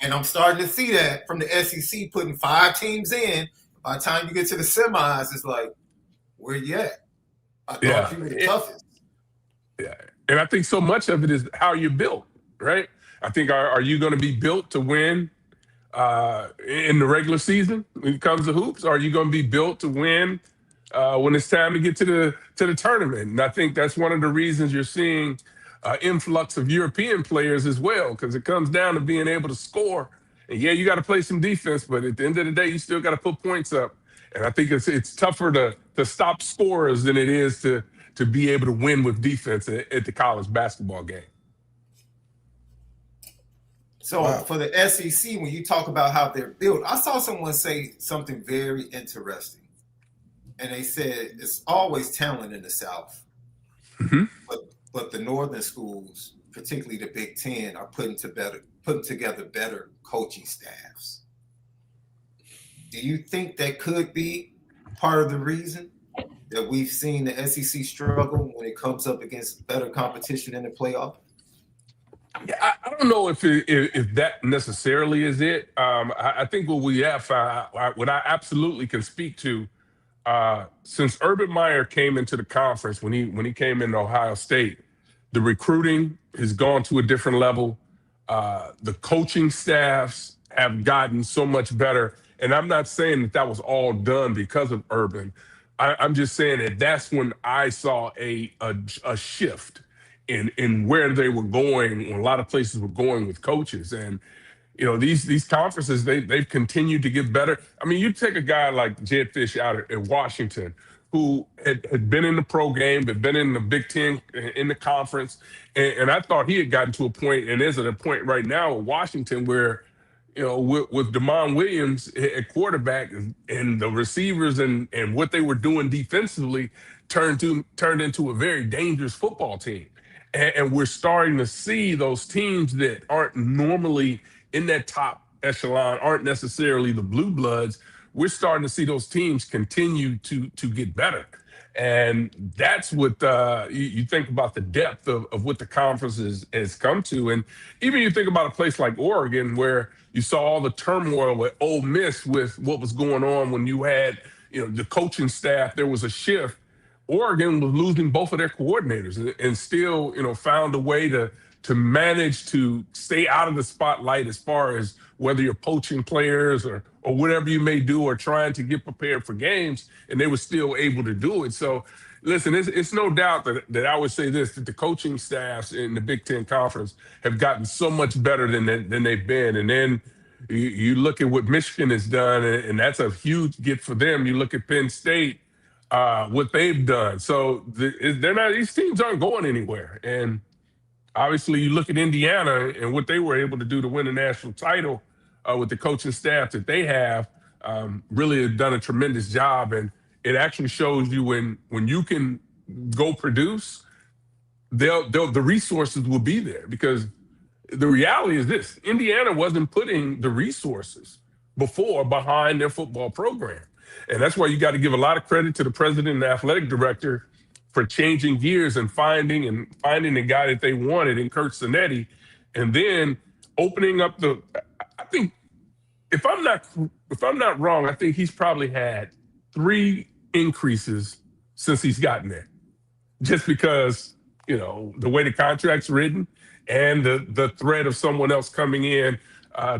And I'm starting to see that from the SEC putting 5 teams in. By the time you get to the semis, it's like, where you at? I thought you were the toughest. Yeah. And I think so much of it is how you're built, right? I think, are you going to be built to win in the regular season when it comes to hoops? Or are you going to be built to win when it's time to get to the tournament? And I think that's one of the reasons you're seeing influx of European players as well, because it comes down to being able to score. And you got to play some defense, but at the end of the day, you still got to put points up. And I think it's tougher to stop scorers than it is to be able to win with defense at the college basketball game. So for the SEC, when you talk about how they're built, I saw someone say something very interesting. And they said it's always talent in the South. But the northern schools, particularly the Big Ten, are putting together better coaching staffs. Do you think that could be part of the reason that we've seen the SEC struggle when it comes up against better competition in the playoff? Yeah, I don't know if that necessarily is it. I think what we have found, what I absolutely can speak to, since Urban Meyer came into the conference when he came into Ohio State, the recruiting has gone to a different level. The coaching staffs have gotten so much better, and I'm not saying that was all done because of Urban. I'm just saying that that's when I saw a shift in where they were going. When a lot of places were going with coaches, and these conferences, they've continued to get better. I mean, you take a guy like Jed Fish out at Washington, who had been in the pro game, but been in the Big Ten, in the conference, and I thought he had gotten to a point, and is at a point right now at Washington where, with Damon Williams at quarterback, and the receivers and what they were doing defensively turned into a very dangerous football team. And we're starting to see those teams that aren't normally in that top echelon, aren't necessarily the blue bloods. We're starting to see those teams continue to get better. And that's what you think about the depth of what the conference has come to. And even you think about a place like Oregon, where you saw all the turmoil with Ole Miss, with what was going on when you had, the coaching staff, there was a shift. Oregon was losing both of their coordinators, and still, found a way to manage to stay out of the spotlight, as far as whether you're poaching players or whatever you may do, or trying to get prepared for games, and they were still able to do it. So, listen, it's no doubt that I would say this, that the coaching staffs in the Big Ten Conference have gotten so much better than they've been. And then you look at what Michigan has done, and that's a huge get for them. You look at Penn State, what they've done. So these teams aren't going anywhere. And obviously, you look at Indiana and what they were able to do to win a national title, with the coaching staff that they have, really have done a tremendous job. And it actually shows you, when you can go produce, the resources will be there. Because the reality is this: Indiana wasn't putting the resources before behind their football program. And that's why you got to give a lot of credit to the president and the athletic director for changing gears and finding the guy that they wanted in Cignetti, and then opening up I think, if I'm not wrong, I think he's probably had 3 increases since he's gotten there, just because, the way the contract's written, and the threat of someone else coming in,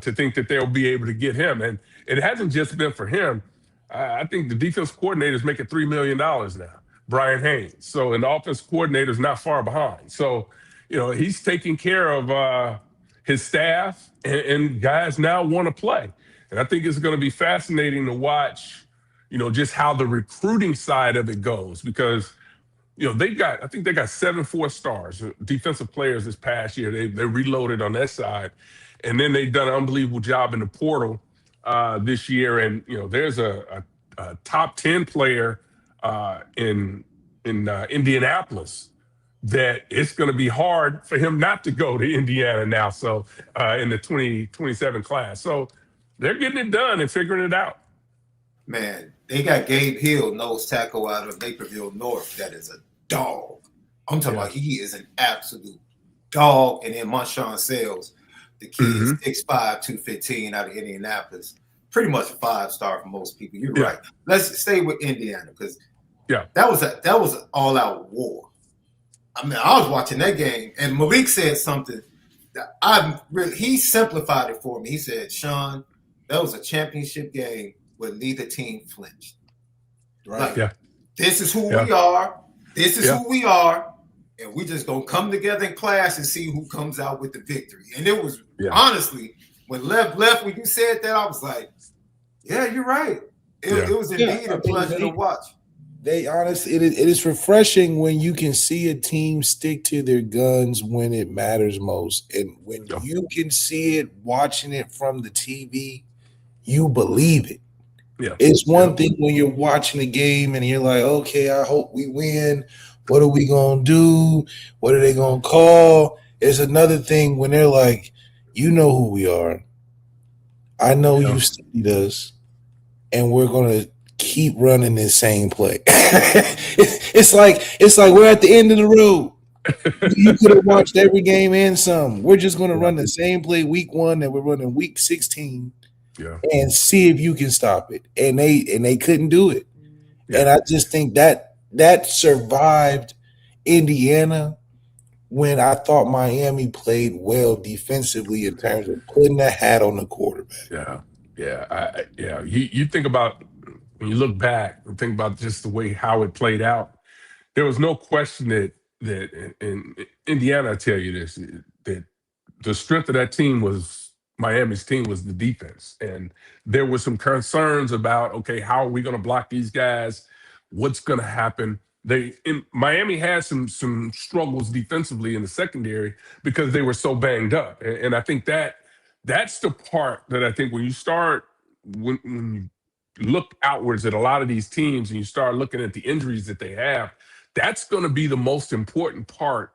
to think that they'll be able to get him. And it hasn't just been for him. I think the defense coordinator is making $3 million now, Brian Haynes. So, and the offense coordinator is not far behind. So, he's taking care of his staff, and guys now want to play. And I think it's going to be fascinating to watch, just how the recruiting side of it goes, because, I think they got 7 4-stars, defensive players this past year. They reloaded on that side. And then they've done an unbelievable job in the portal this year. And, there's a top 10 player in Indianapolis that it's going to be hard for him not to go to Indiana now. So in the 2027 class. So they're getting it done and figuring it out. Man, they got Gabe Hill, nose tackle out of Naperville North. That is a dog. I'm talking about, he is an absolute dog. And then Marshawn Sales, the kid is 6'5", 215 out of Indianapolis. Pretty much a 5-star for most people. You're right. Let's stay with Indiana, because that was an all-out war. I mean, I was watching that game, and Malik said something that he simplified it for me. He said, "Sean, that was a championship game where neither team flinched. Right? Like, this is who we are. This is who we are, and we just gonna come together in class and see who comes out with the victory." And it was honestly, when left, when you said that, I was like, "Yeah, you're right." It was indeed a pleasure to watch. It is refreshing when you can see a team stick to their guns when it matters most. And when you can see it, watching it from the TV, you believe it. Yeah. It's one thing when you're watching a game and you're like, okay, I hope we win. What are we going to do? What are they going to call? It's another thing when they're like, you know who we are. I know you studied us, and we're going to keep running this same play. it's like we're at the end of the road. You could have watched every game and some. We're just going to run the same play week 1 that we're running week 16 Yeah. and see if you can stop it. And they couldn't do it. Yeah. And I just think that survived Indiana when I thought Miami played well defensively in terms of putting the hat on the quarterback. Yeah. You think about when you look back and think about just the way how it played out. There was no question that in Indiana, I tell you this, that the strength of that team was Miami's team was the defense. And there were some concerns about, okay, how are we going to block these guys? What's going to happen? Miami had some struggles defensively in the secondary because they were so banged up. And I think that's the part that I think when you look outwards at a lot of these teams and you start looking at the injuries that they have, that's going to be the most important part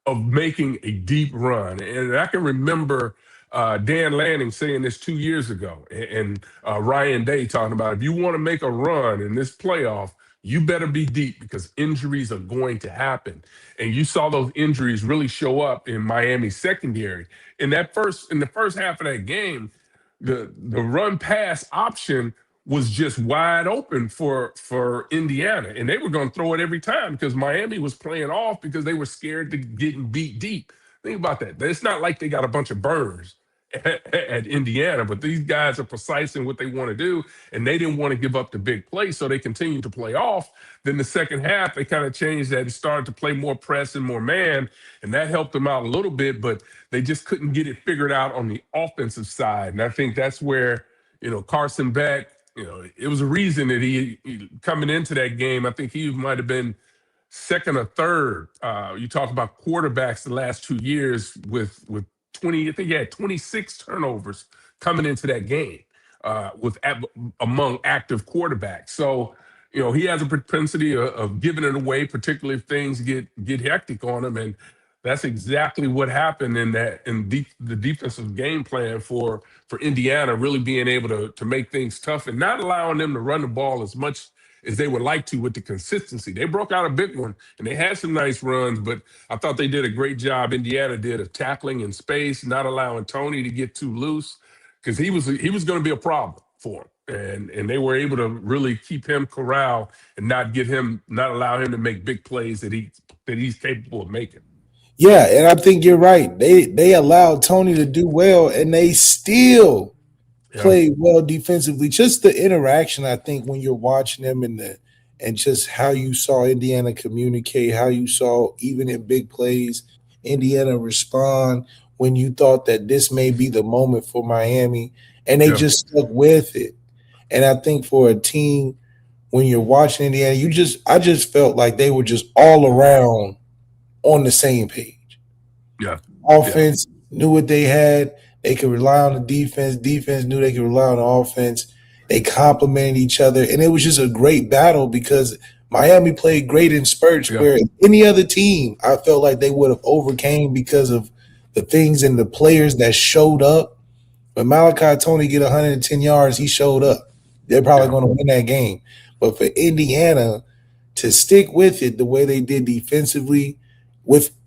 of making a deep run. And I can remember Dan Lanning saying this 2 years ago, and Ryan Day talking about, if you want to make a run in this playoff, you better be deep because injuries are going to happen. And you saw those injuries really show up in Miami's secondary. In the first half of that game, the run pass option was just wide open for Indiana, and they were going to throw it every time because Miami was playing off because they were scared to getting beat deep. Think about that. It's not like they got a bunch of burners at Indiana, but these guys are precise in what they want to do, and they didn't want to give up the big play, so they continued to play off. Then the second half, they kind of changed that and started to play more press and more man, and that helped them out a little bit, but they just couldn't get it figured out on the offensive side. And I think that's where, Carson Beck, it was a reason that he coming into that game, I think he might have been second or third. You talk about quarterbacks the last 2 years with 20, I think he had 26 turnovers coming into that game among active quarterbacks. So, he has a propensity of giving it away, particularly if things get hectic on him. And that's exactly what happened in the defensive game plan for Indiana, really being able to make things tough and not allowing them to run the ball as much as they would like to with the consistency. They broke out a big one, and they had some nice runs, but I thought they did a great job, Indiana did, of tackling in space, not allowing Tony to get too loose, because he was going to be a problem for him. And they were able to really keep him corralled and not allow him to make big plays that he's capable of making. Yeah, and I think you're right. They allowed Tony to do well, and they still played well defensively. Just the interaction, I think, when you're watching them and just how you saw Indiana communicate, how you saw even in big plays, Indiana respond when you thought that this may be the moment for Miami, and they just stuck with it. And I think for a team, when you're watching Indiana, I just felt like they were just all around on the same page. Yeah. Offense knew what they had. They could rely on the defense. Defense knew they could rely on the offense. They complemented each other. And it was just a great battle because Miami played great in spurts where any other team, I felt like they would have overcame because of the things and the players that showed up. When Malachi Tony get 110 yards, he showed up. They're probably going to win that game. But for Indiana to stick with it the way they did defensively,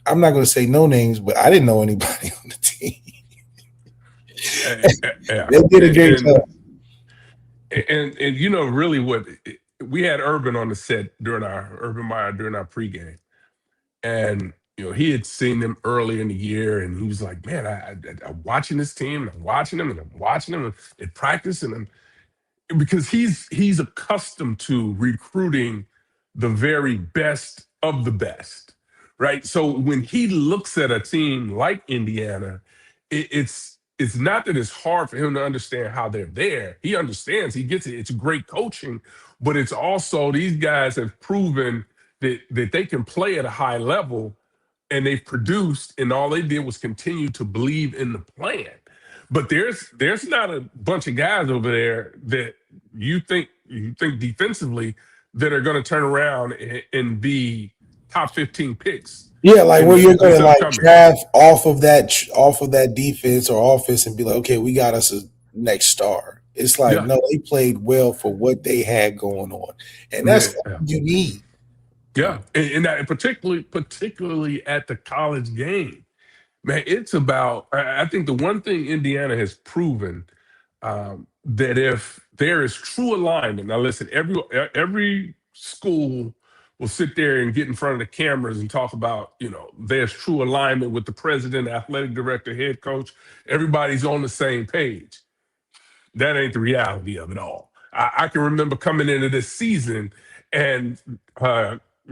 I'm not going to say no names, but I didn't know anybody on the team. They did a great job. And really what we had Urban on the set Urban Meyer during our pregame, and he had seen them early in the year, and he was like, "Man, I'm watching this team, and I'm watching them, and I'm watching them at practice, and because he's accustomed to recruiting the very best of the best, right? So when he looks at a team like Indiana, it's not that it's hard for him to understand how they're there. He understands, he gets it. It's great coaching, but it's also these guys have proven that they can play at a high level, and they've produced, and all they did was continue to believe in the plan. But there's not a bunch of guys over there that you think defensively that are going to turn around and be top 15 picks. Yeah, like where you're going to like draft off of that defense or offense and be like, okay, we got us a next star. It's like no, they played well for what they had going on, and that's all you need. Yeah, and particularly at the college game, man. It's about. I think the one thing Indiana has proven that if there is true alignment. Now, listen, every school will sit there and get in front of the cameras and talk about, there's true alignment with the president, athletic director, head coach. Everybody's on the same page. That ain't the reality of it all. I can remember coming into this season and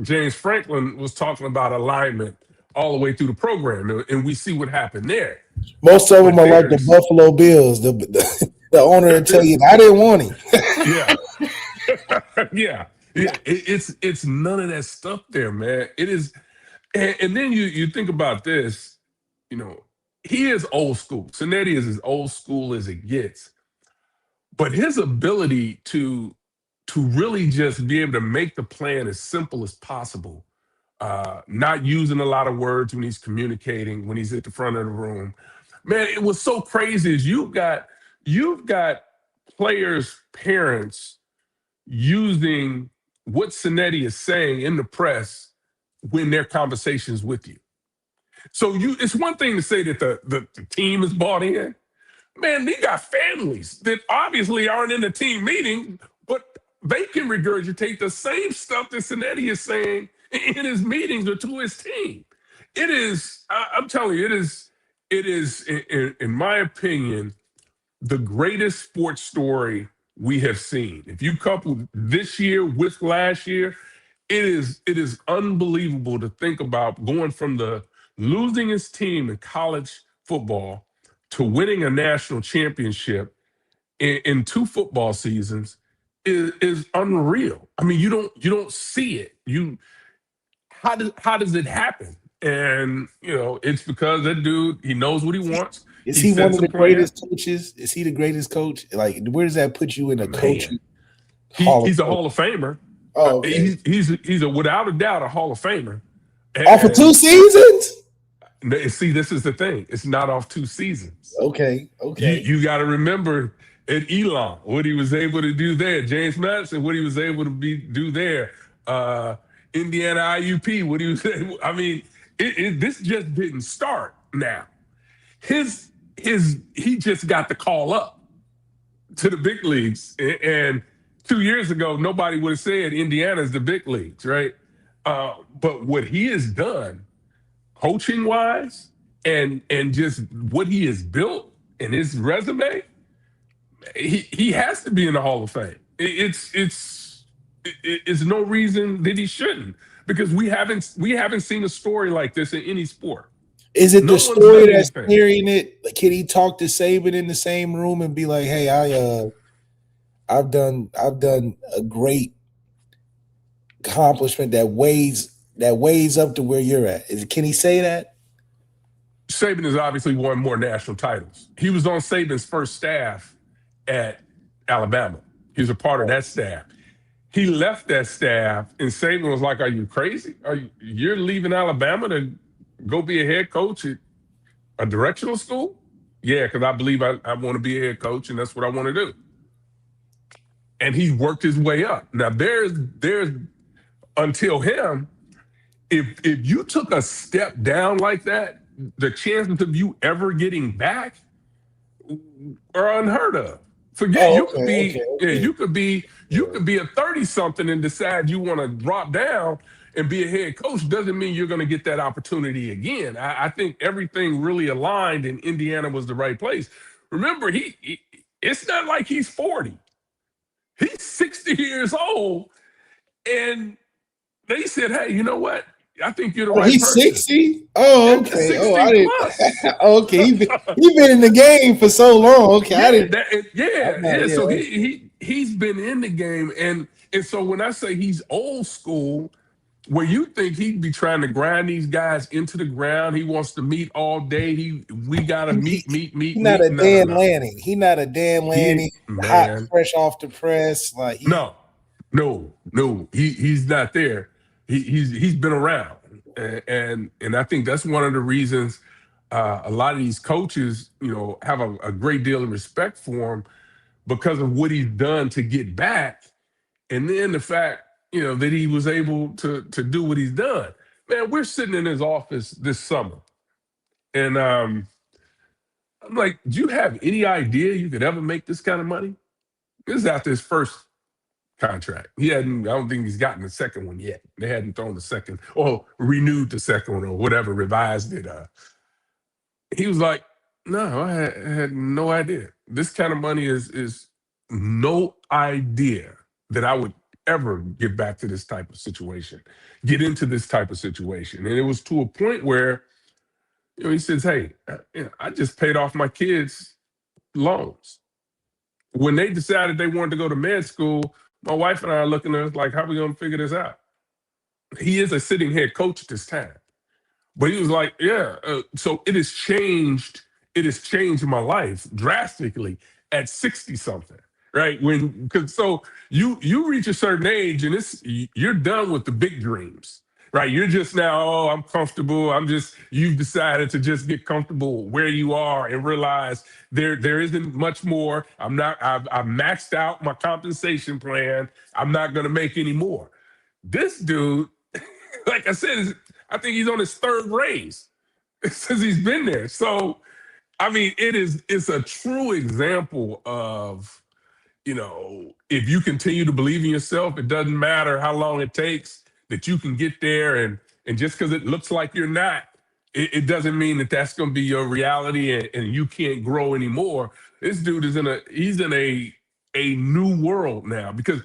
James Franklin was talking about alignment all the way through the program, and we see what happened there. Most of But them are like the Buffalo Bills. The owner will tell you, I didn't want him. yeah, yeah. It's none of that stuff there, man. It is, and then you think about this. He is old school. Cignetti is as old school as it gets. But his ability to really just be able to make the plan as simple as possible, not using a lot of words when he's communicating, when he's at the front of the room, man, it was so crazy. Is you've got players' parents using what Cignetti is saying in the press when their conversations with you. So it's one thing to say that the team is bought in. Man, they got families that obviously aren't in the team meeting, but they can regurgitate the same stuff that Cignetti is saying in his meetings or to his team. It is, I'm telling you, it is, in my opinion, the greatest sports story we have seen. If you couple this year with last year, it is unbelievable to think about going from the losing his team in college football to winning a national championship in 2 football seasons is unreal. I mean, you don't see it. How does it happen? And it's because that dude, he knows what he wants. Is he one of the greatest coaches? Is he the greatest coach? Like, where does that put you in a coaching? He's a Hall of Famer. Oh, okay. He's a without a doubt a Hall of Famer. Off of 2 seasons? See, this is the thing. It's not off 2 seasons. Okay. You got to remember at Elon what he was able to do there. James Madison, what he was able to do there. Indiana IUP, what he was able. I mean, this just didn't start now. He just got the call up to the big leagues, and 2 years ago nobody would have said Indiana's the big leagues, right? But what he has done, coaching wise, and just what he has built in his resume, he has to be in the Hall of Fame. It's no reason that he shouldn't, because we haven't seen a story like this in any sport. Is it the story that's carrying it? Like, can he talk to Saban in the same room and be like, "Hey, I've done a great accomplishment that weighs up to where you're at"? Can he say that? Saban has obviously won more national titles. He was on Saban's first staff at Alabama. He was a part of that staff. He left that staff, and Saban was like, "Are you crazy? You're leaving Alabama to go be a head coach at a directional school?" "Yeah, because I believe I want to be a head coach, and that's what I want to do." And he worked his way up. Now, there's until him, if you took a step down like that, the chances of you ever getting back are unheard of. Forget you could be a 30-something and decide you want to drop down and be a head coach. Doesn't mean you're going to get that opportunity again. I think everything really aligned, and Indiana was the right place. Remember, it's not like he's 40. He's 60 years old, and they said, "Hey, you know what? I think you're the right person." He's 60? Oh, okay. 60 I didn't. Okay, he's been in the game for so long. Okay, yeah, I didn't. So he's been in the game, and so when I say he's old school, where you think he'd be trying to grind these guys into the ground, he wants to meet all day. We gotta meet. He's not a Dan Lanning. He's not a Dan Lanning. Hot, fresh off the press. Like no. He's not there. He's been around, and I think that's one of the reasons a lot of these coaches, have a great deal of respect for him, because of what he's done to get back, and then the fact that he was able to do what he's done. Man, we're sitting in his office this summer, and I'm like, do you have any idea you could ever make this kind of money? This is after his first contract. I don't think he's gotten the second one yet. They hadn't thrown the second or renewed the second one or whatever, revised it. He was like, no, I had no idea. This kind of money is no idea that I would ever get back to this type of situation, get into this type of situation. And it was to a point where, he says, hey, I just paid off my kids' loans. When they decided they wanted to go to med school, my wife and I are looking at us like, how are we going to figure this out? He is a sitting head coach at this time. But he was like, yeah. So it has changed. It has changed my life drastically at 60 something, right? So you reach a certain age and you're done with the big dreams, right? You're just now, I'm comfortable. You've decided to just get comfortable where you are and realize there isn't much more. I've maxed out my compensation plan. I'm not going to make any more. This dude, like I said, I think he's on his third raise since he's been there. So, I mean, it's a true example of, if you continue to believe in yourself, it doesn't matter how long it takes, that you can get there. And just because it looks like you're not, it doesn't mean that that's going to be your reality and you can't grow anymore. This dude is in a new world now, because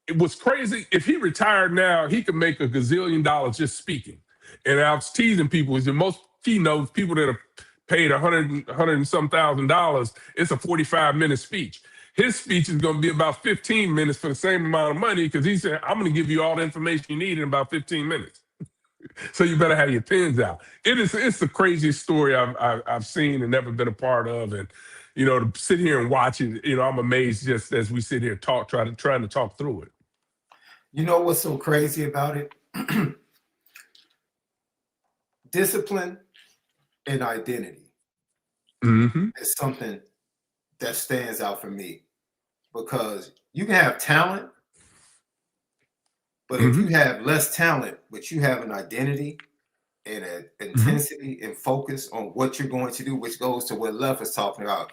it was crazy. If he retired now, he could make $1 gazillion just speaking. And I was teasing people, is that most keynotes, people that are paid $100 and some $1,000, it's a 45-minute speech. His speech is going to be about 15 minutes for the same amount of money, because he said, I'm going to give you all the information you need in about 15 minutes. So you better have your pens out. It's the craziest story I've seen and never been a part of. And, to sit here and watch it, I'm amazed just as we sit here trying to talk through it. You know what's so crazy about it? Discipline and identity is something that stands out for me, because you can have talent, but if you have less talent, but you have an identity and an intensity and focus on what you're going to do, which goes to what Left is talking about.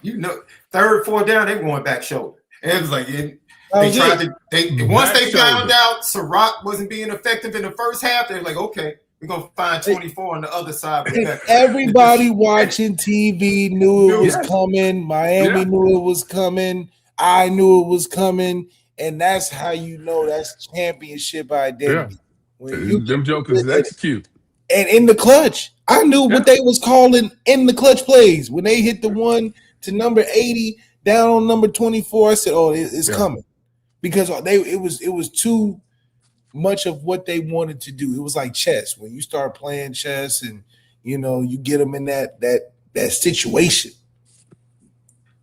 Third, fourth down, they're going back shoulder. And it was like, once they found out Ciroc wasn't being effective in the first half, they're like, okay, we're going to find 24 on the other side. Everybody watching TV knew it was coming. Miami knew it was coming. I knew it was coming. And that's how that's championship identity. When them jokers execute. And in the clutch, I knew what they was calling in the clutch plays. When they hit the one to number 80 down on number 24, I said, oh, it's coming. Because it was too much of what they wanted to do. It was like chess. When you start playing chess and you get them in that situation.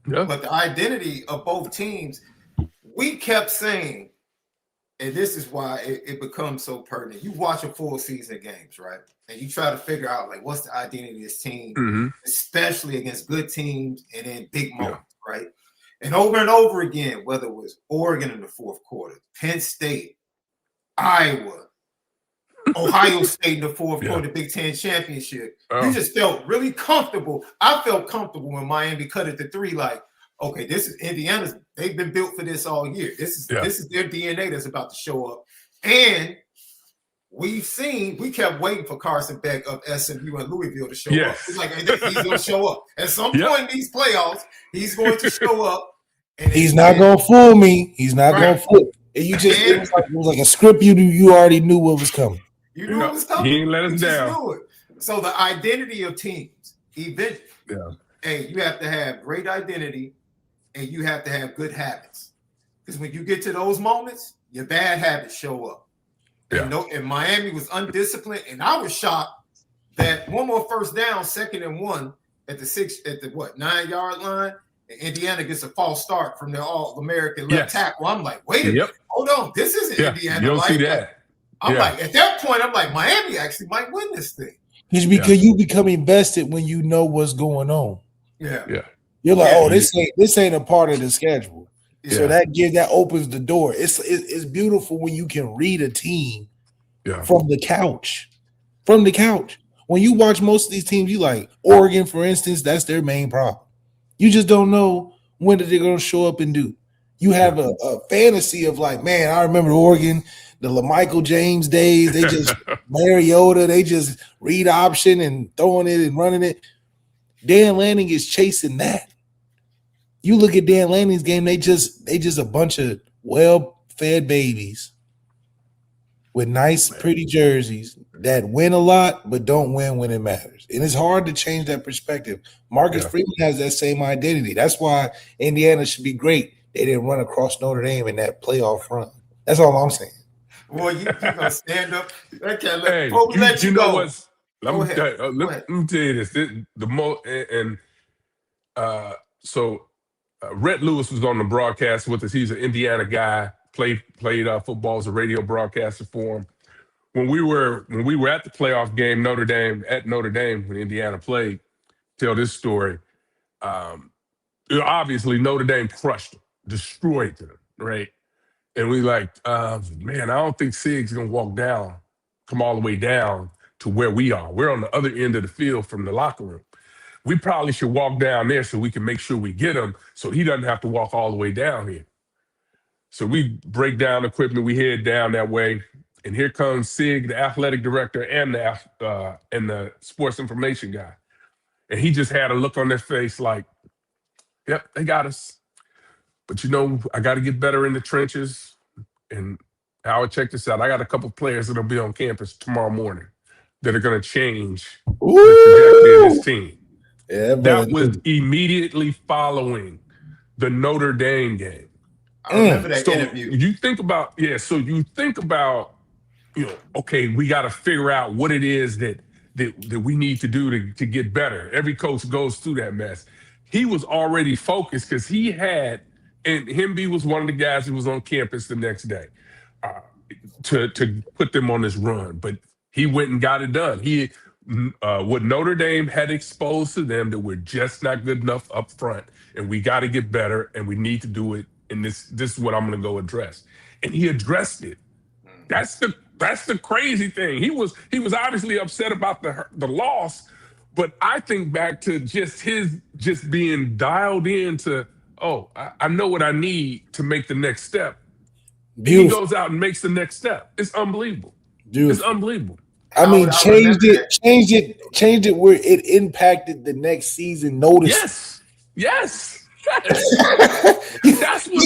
Yeah. But the identity of both teams, we kept saying, and this is why it becomes so pertinent. You watch a full season of games, right? And you try to figure out what's the identity of this team, especially against good teams and in big moments, right? And over again, whether it was Oregon in the fourth quarter, Penn State, Iowa, Ohio State in the fourth quarter, Big Ten championship, you just felt really comfortable. I felt comfortable when Miami cut it to 3, like, okay, this is Indiana's. They've been built for this all year. This is their DNA that's about to show up. And we kept waiting for Carson Beck of SMU and Louisville to show up. It's like, he's going to show up. At some point in these playoffs, he's going to show up. And he's not going to fool me. He's not going to fool. And it was like a script you already knew what was coming. You knew what was coming. He ain't let us down. Knew it. So the identity of teams, eventually, hey, you have to have great identity and you have to have good habits. Because when you get to those moments, your bad habits show up. And Miami was undisciplined, and I was shocked that one more first down, 2nd and 1 at the 9-yard line, and Indiana gets a false start from their All-American left tackle. I'm like, wait a minute, hold on, this isn't Indiana. You don't see that. I'm like, at that point, I'm like, Miami actually might win this thing. It's because you become invested when you know what's going on. Yeah. You're like, this ain't a part of the schedule. So that opens the door. It's beautiful when you can read a team from the couch. From the couch. When you watch most of these teams, you like Oregon, for instance, that's their main problem. You just don't know when they're going to show up and do. You have a fantasy of like, man, I remember Oregon, the LaMichael James days. They just Mariota, they just read option and throwing it and running it. Dan Lanning is chasing that. You look at Dan Lanning's game, they just a bunch of well-fed babies with nice, pretty jerseys that win a lot, but don't win when it matters. And it's hard to change that perspective. Marcus Freeman has that same identity. That's why Indiana should be great. They didn't run across Notre Dame in that playoff run. That's all I'm saying. Boy, you gonna stand up. Okay, let you go. Know what's, let me tell you this. So Rhett Lewis was on the broadcast with us. He's an Indiana guy. Played football as a radio broadcaster for him. When we were at the playoff game, Notre Dame when Indiana played, tell this story. Obviously Notre Dame crushed them, destroyed them, right? And we man, I don't think Sig's gonna come all the way down to where we are. We're on the other end of the field from the locker room. We probably should walk down there so we can make sure we get him, so he doesn't have to walk all the way down here. So we break down equipment, we head down that way, and here comes Sig, the athletic director and the sports information guy. And he just had a look on their face like, yep, they got us. But I got to get better in the trenches. And Howard, check this out. I got a couple players that'll be on campus tomorrow morning that are going to change the trajectory of this team. Yeah, that was immediately following the Notre Dame game. I remember that interview. You think about, okay, we got to figure out what it is that we need to do to get better. Every coach goes through that mess. He was already focused because he had, and Hemby was one of the guys who was on campus the next day to put them on this run. But he went and got it done. What Notre Dame had exposed to them that we're just not good enough up front, and we got to get better, and we need to do it. And this is what I'm going to go address. And he addressed it. That's the crazy thing. He was obviously upset about the loss, but I think back to just being dialed into, I know what I need to make the next step. Beautiful. He goes out and makes the next step. It's unbelievable. Beautiful. It's unbelievable. I mean, changed it where it impacted the next season. Notice. Yes. He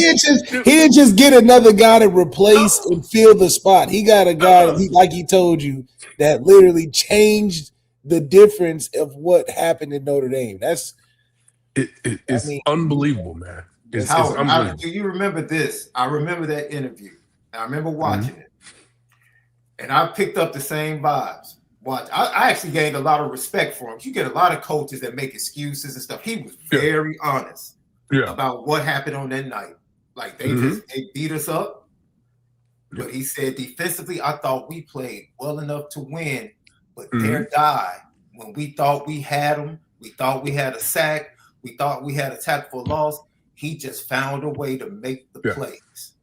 didn't just get another guy to replace and fill the spot. He got a guy, like he told you, that literally changed the difference of what happened in Notre Dame. It's unbelievable, man. It's unbelievable. Do you remember this? I remember that interview. I remember watching it. And I picked up the same vibes. I actually gained a lot of respect for him. You get a lot of coaches that make excuses and stuff. He was very honest about what happened on that night. Like they beat us up. But he said defensively, I thought we played well enough to win. But their guy, when we thought we had him, we thought we had a sack, we thought we had a tackle for loss, he just found a way to make the plays.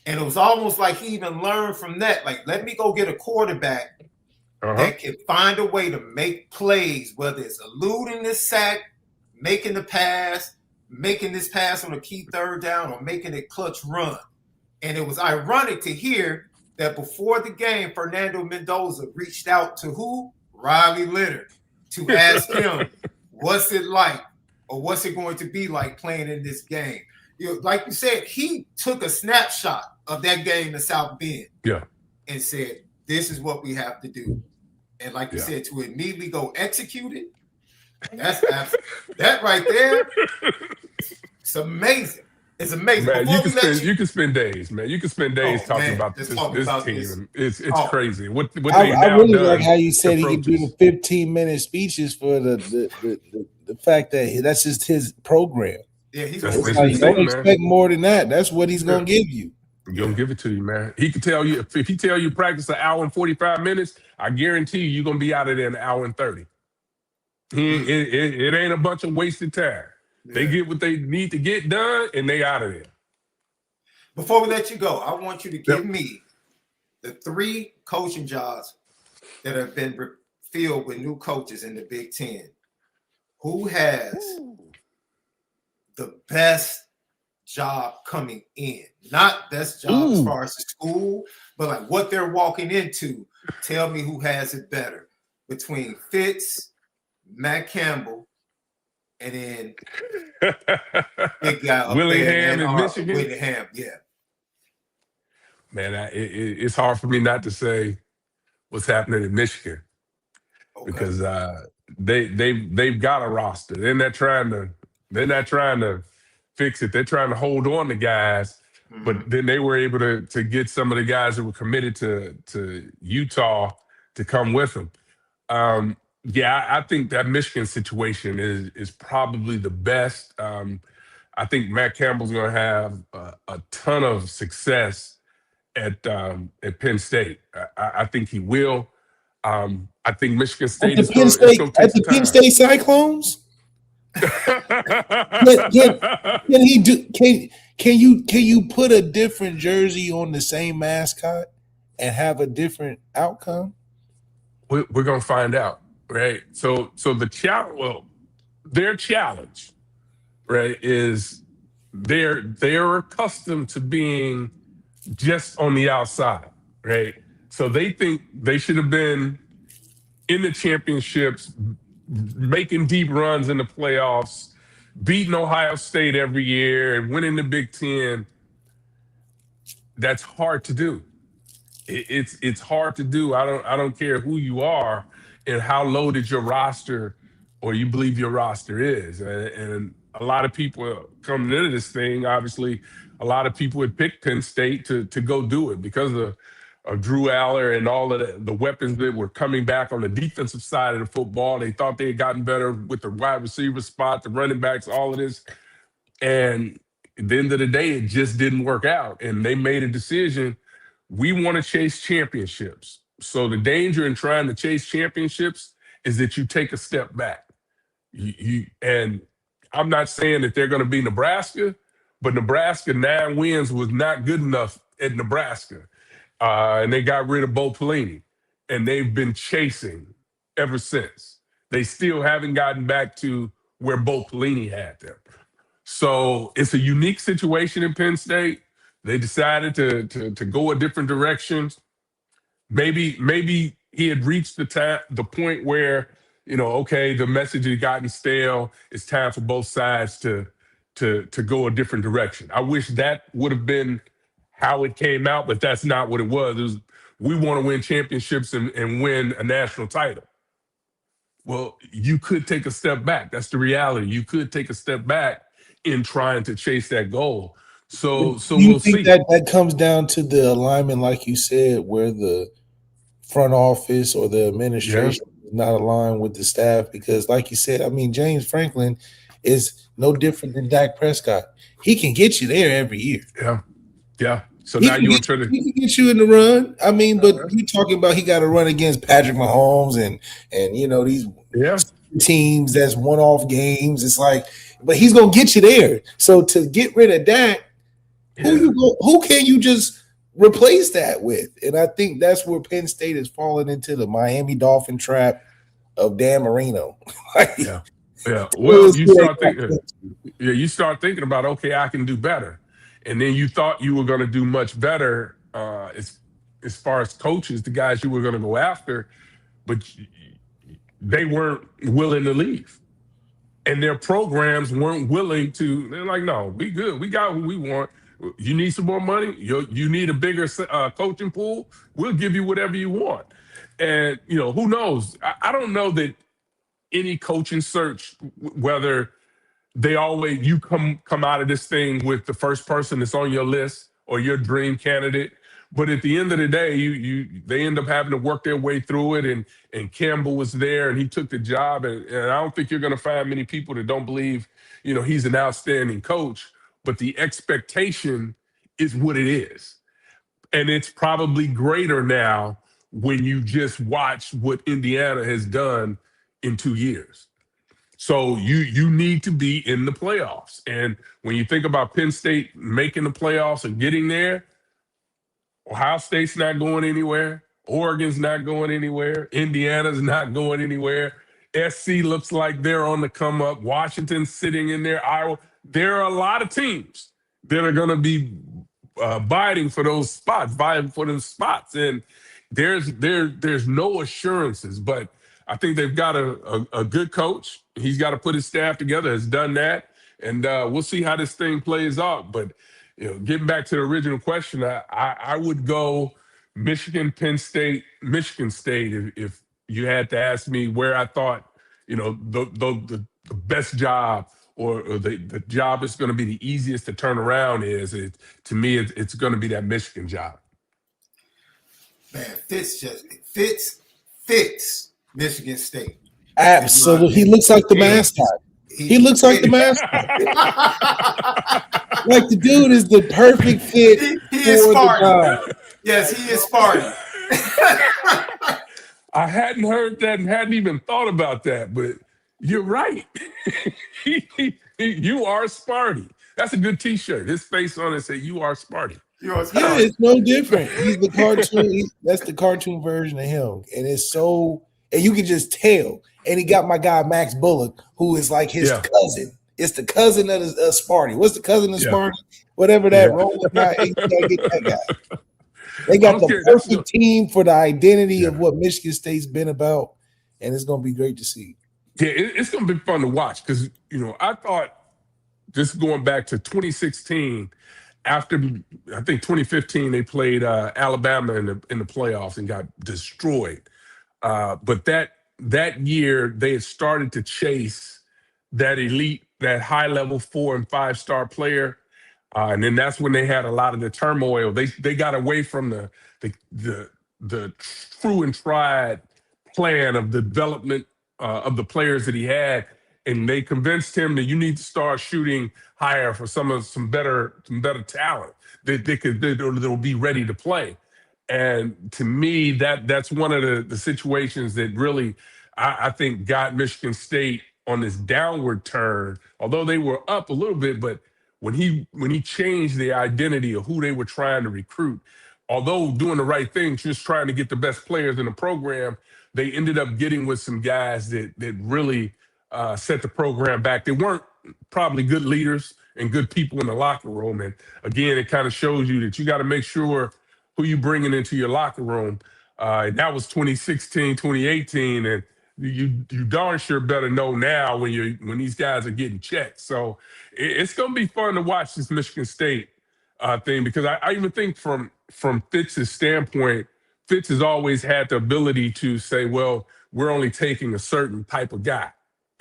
And it was almost like he even learned from that. Like, let me go get a quarterback that can find a way to make plays, whether it's eluding this sack, making the pass, making this pass on a key third down, or making a clutch run. And it was ironic to hear that before the game, Fernando Mendoza reached out to who? Riley Leonard, to ask him, what's it like, or what's it going to be like playing in this game? Like you said, he took a snapshot of that game in South Bend and said, this is what we have to do. And like you said, to immediately go execute it, that right there, it's amazing. It's amazing. Man, you can spend days, man. You can spend days talking about this team. It's crazy. What I really like how you said he could do the 15-minute speeches for the fact that that's just his program. Yeah, he's don't expect more than that. That's what he's gonna give you. He's gonna give it to you, man. He can tell you if he tell you practice an hour and 45 minutes, I guarantee you're gonna be out of there in an hour and 30. It ain't a bunch of wasted time. They get what they need to get done, and they out of there. Before we let you go, I want you to give me the 3 coaching jobs that have been filled with new coaches in the Big Ten. Who has the best job coming in? Not best job as far as the school, but like what they're walking into. Tell me who has it better between Fitz, Matt Campbell, and then big guy up Willingham there in Michigan. Willingham, yeah. Man, it's hard for me not to say what's happening in Michigan because they've got a roster. They're not trying to fix it. They're trying to hold on to guys. But then they were able to get some of the guys that were committed to Utah to come with them. I think that Michigan situation is probably the best. I think Matt Campbell's going to have a ton of success at Penn State. I think he will. I think Michigan State is going to take some time. At the Penn State Cyclones? Can he do? Can you put a different jersey on the same mascot and have a different outcome? We're gonna find out, right? So the challenge, their challenge, right, is they're accustomed to being just on the outside, right? So they think they should have been in the championships, making deep runs in the playoffs, beating Ohio State every year and winning the Big Ten. That's hard to do. It's hard to do. I don't care who you are and how loaded your roster or you believe your roster is. And a lot of people coming into this thing, obviously, a lot of people had picked Penn State to go do it because of Drew Aller and all of the weapons that were coming back on the defensive side of the football. They thought they had gotten better with the wide receiver spot, the running backs, all of this. And at the end of the day, it just didn't work out. And they made a decision. We want to chase championships. So the danger in trying to chase championships is that you take a step back. And I'm not saying that they're going to be Nebraska, but Nebraska 9 wins was not good enough at Nebraska. And they got rid of Bo Pelini. And they've been chasing ever since. They still haven't gotten back to where Bo Pelini had them. So it's a unique situation in Penn State. They decided to go a different direction. Maybe he had reached the point where, okay, the message had gotten stale. It's time for both sides to go a different direction. I wish that would have been how it came out, but that's not what it was. It was, we want to win championships and win a national title. Well, you could take a step back. That's the reality. You could take a step back in trying to chase that goal. So we'll see. That comes down to the alignment, like you said, where the front office or the administration is not aligned with the staff. Because, like you said, I mean, James Franklin is no different than Dak Prescott. He can get you there every year. Yeah. So now you want to he can get you in the run. I mean, but you talking about he got to run against Patrick Mahomes and these teams that's one-off games. It's like, but he's gonna get you there. So to get rid of Dak, who can you just replace that with? And I think that's where Penn State has fallen into the Miami Dolphin trap of Dan Marino. Well, you start thinking about, okay, I can do better. And then you thought you were going to do much better as far as coaches, the guys you were going to go after, but they weren't willing to leave. And their programs weren't willing to. They're like, no, we good. We got what we want. You need some more money? You need a bigger coaching pool? We'll give you whatever you want. And, who knows? I don't know that any coaching search, whether you come out of this thing with the first person that's on your list or your dream candidate. But at the end of the day, they end up having to work their way through it. And Campbell was there and he took the job. And I don't think you're going to find many people that don't believe, he's an outstanding coach. But the expectation is what it is. And it's probably greater now when you just watch what Indiana has done in 2 years. So you need to be in the playoffs. And when you think about Penn State making the playoffs and getting there, Ohio State's not going anywhere. Oregon's not going anywhere. Indiana's not going anywhere. SC looks like they're on the come up. Washington's sitting in there. Iowa. There are a lot of teams that are going to be vying for those spots, and there's no assurances. But I think they've got a good coach. He's got to put his staff together. Has done that, and we'll see how this thing plays out. But getting back to the original question, I would go Michigan, Penn State, Michigan State if you had to ask me where I thought the best job or the job that's going to be the easiest to turn around to me it's going to be that Michigan job. Man, Fitz Michigan State. Absolutely, he looks like the mascot. He looks like the mascot. Like the dude is the perfect fit. He is Sparty. Yes, he is Sparty. I hadn't heard that and hadn't even thought about that, but you're right. You are Sparty. That's a good T-shirt. His face on it say "You are Sparty." Yeah, it's no different. He's the cartoon. That's the cartoon version of him, and it's so. And you can just tell. And he got my guy Max Bullock, who is like his cousin. It's the cousin of Sparty. What's the cousin of Sparty? Whatever that role guy. You gotta get that guy. They got the perfect team for the identity of what Michigan State's been about, and it's going to be great to see. Yeah, it's going to be fun to watch because, I thought just going back to 2016, after I think 2015, they played Alabama in the playoffs and got destroyed. But that year, they had started to chase that elite, that high-level 4- and 5-star player. And then that's when they had a lot of the turmoil. They got away from the true and tried plan of development of the players that he had, and they convinced him that you need to start shooting higher for some better talent that'll be ready to play. And to me, that's one of the situations that really I think got Michigan State on this downward turn. Although they were up a little bit, but when he changed the identity of who they were trying to recruit, although doing the right thing, just trying to get the best players in the program, they ended up getting with some guys that really set the program back. They weren't probably good leaders and good people in the locker room. And again, it kind of shows you that you got to make sure who you bringing into your locker room. That was 2016, 2018, and you darn sure better know now when these guys are getting checked. So it's going to be fun to watch this Michigan State thing, because I even think from Fitz's standpoint, Fitz has always had the ability to say, well, we're only taking a certain type of guy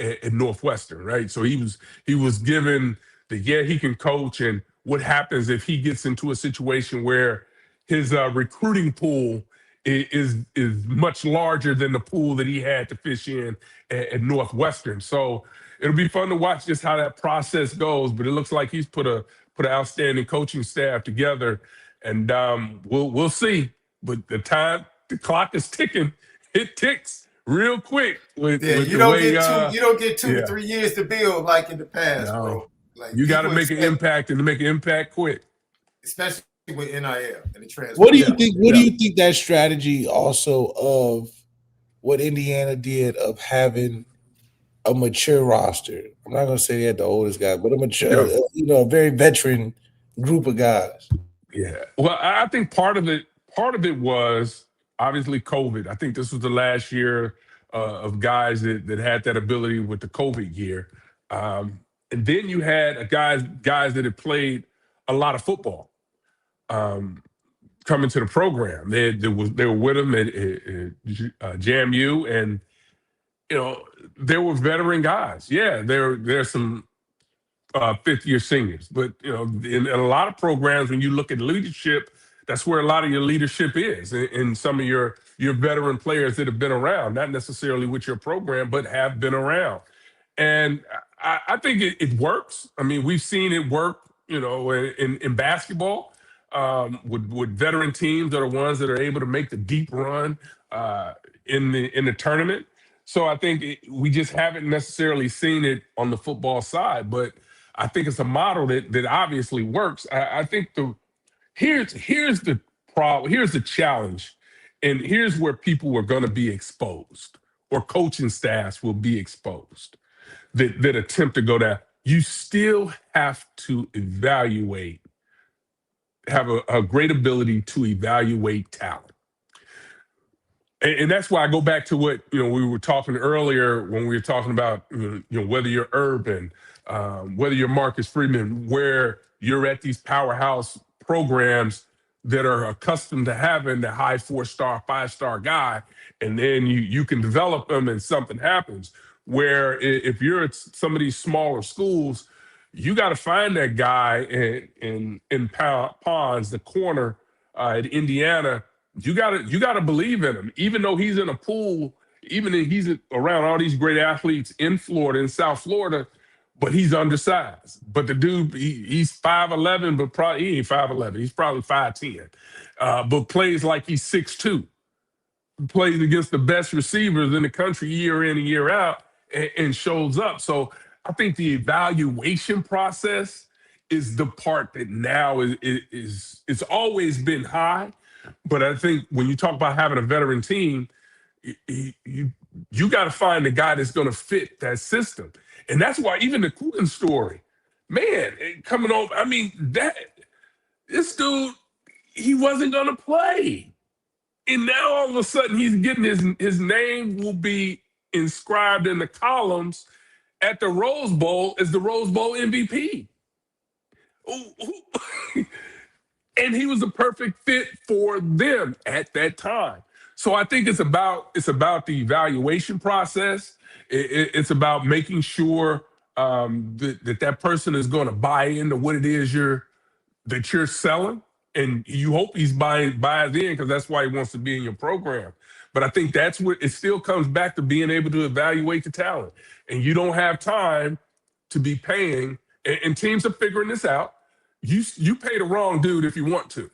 at Northwestern, right? So he was given he can coach, and what happens if he gets into a situation where his recruiting pool is much larger than the pool that he had to fish in at Northwestern. So it'll be fun to watch just how that process goes. But it looks like he's put an outstanding coaching staff together, and we'll see. But the clock is ticking. It ticks real quick. You don't get 2 to 3 years to build like in the past, bro. Like, you got to make an impact, and to make an impact quick, especially with NIL and the transfer. What do you think? What do you think that strategy also of what Indiana did of having a mature roster? I'm not going to say they had the oldest guy, but a mature, a very veteran group of guys. Yeah. Well, I think part of it was obviously COVID. I think this was the last year of guys that had that ability with the COVID year. And then you had guys that had played a lot of football coming to the program. They were with him at JMU, and there were veteran guys. Yeah, there's some fifth-year seniors, but in a lot of programs, when you look at leadership, that's where a lot of your leadership is, in some of your veteran players that have been around, not necessarily with your program, but have been around. And I think it works. I mean, we've seen it work, in basketball with veteran teams that are ones that are able to make the deep run in the tournament. So I think we just haven't necessarily seen it on the football side, but I think it's a model that obviously works. I think here's the problem, here's the challenge, and here's where people are going to be exposed, or coaching staffs will be exposed that attempt to go down. You still have to have a great ability to evaluate talent. And that's why I go back to what we were talking earlier when we were talking about whether you're Urban, whether you're Marcus Freeman, where you're at these powerhouse programs that are accustomed to having the high 4-star, 5-star guy, and then you can develop them and something happens. Where if you're at some of these smaller schools, you got to find that guy in Ponds, the corner at Indiana. You gotta Bleav in him, even though he's in a pool, even if he's around all these great athletes in Florida, in South Florida, but he's undersized. But the dude, he's 5'11", but probably he ain't 5'11". He's probably 5'10", but plays like he's 6'2". Plays against the best receivers in the country year in and year out, and shows up. So I think the evaluation process is the part that now is it's always been high. But I think when you talk about having a veteran team, you got to find the guy that's going to fit that system. And that's why even the Coogan story, man, coming over, I mean, this dude, he wasn't going to play. And now all of a sudden he's getting his name will be inscribed in the columns at the Rose Bowl as the Rose Bowl MVP. And he was a perfect fit for them at that time. So I think it's about the evaluation process. It's about making sure that person is going to buy into what it is that you're selling, and you hope he's buys in, because that's why he wants to be in your program. But I think that's what it still comes back to, being able to evaluate the talent, and you don't have time to be paying. And teams are figuring this out. You pay the wrong dude if you want to,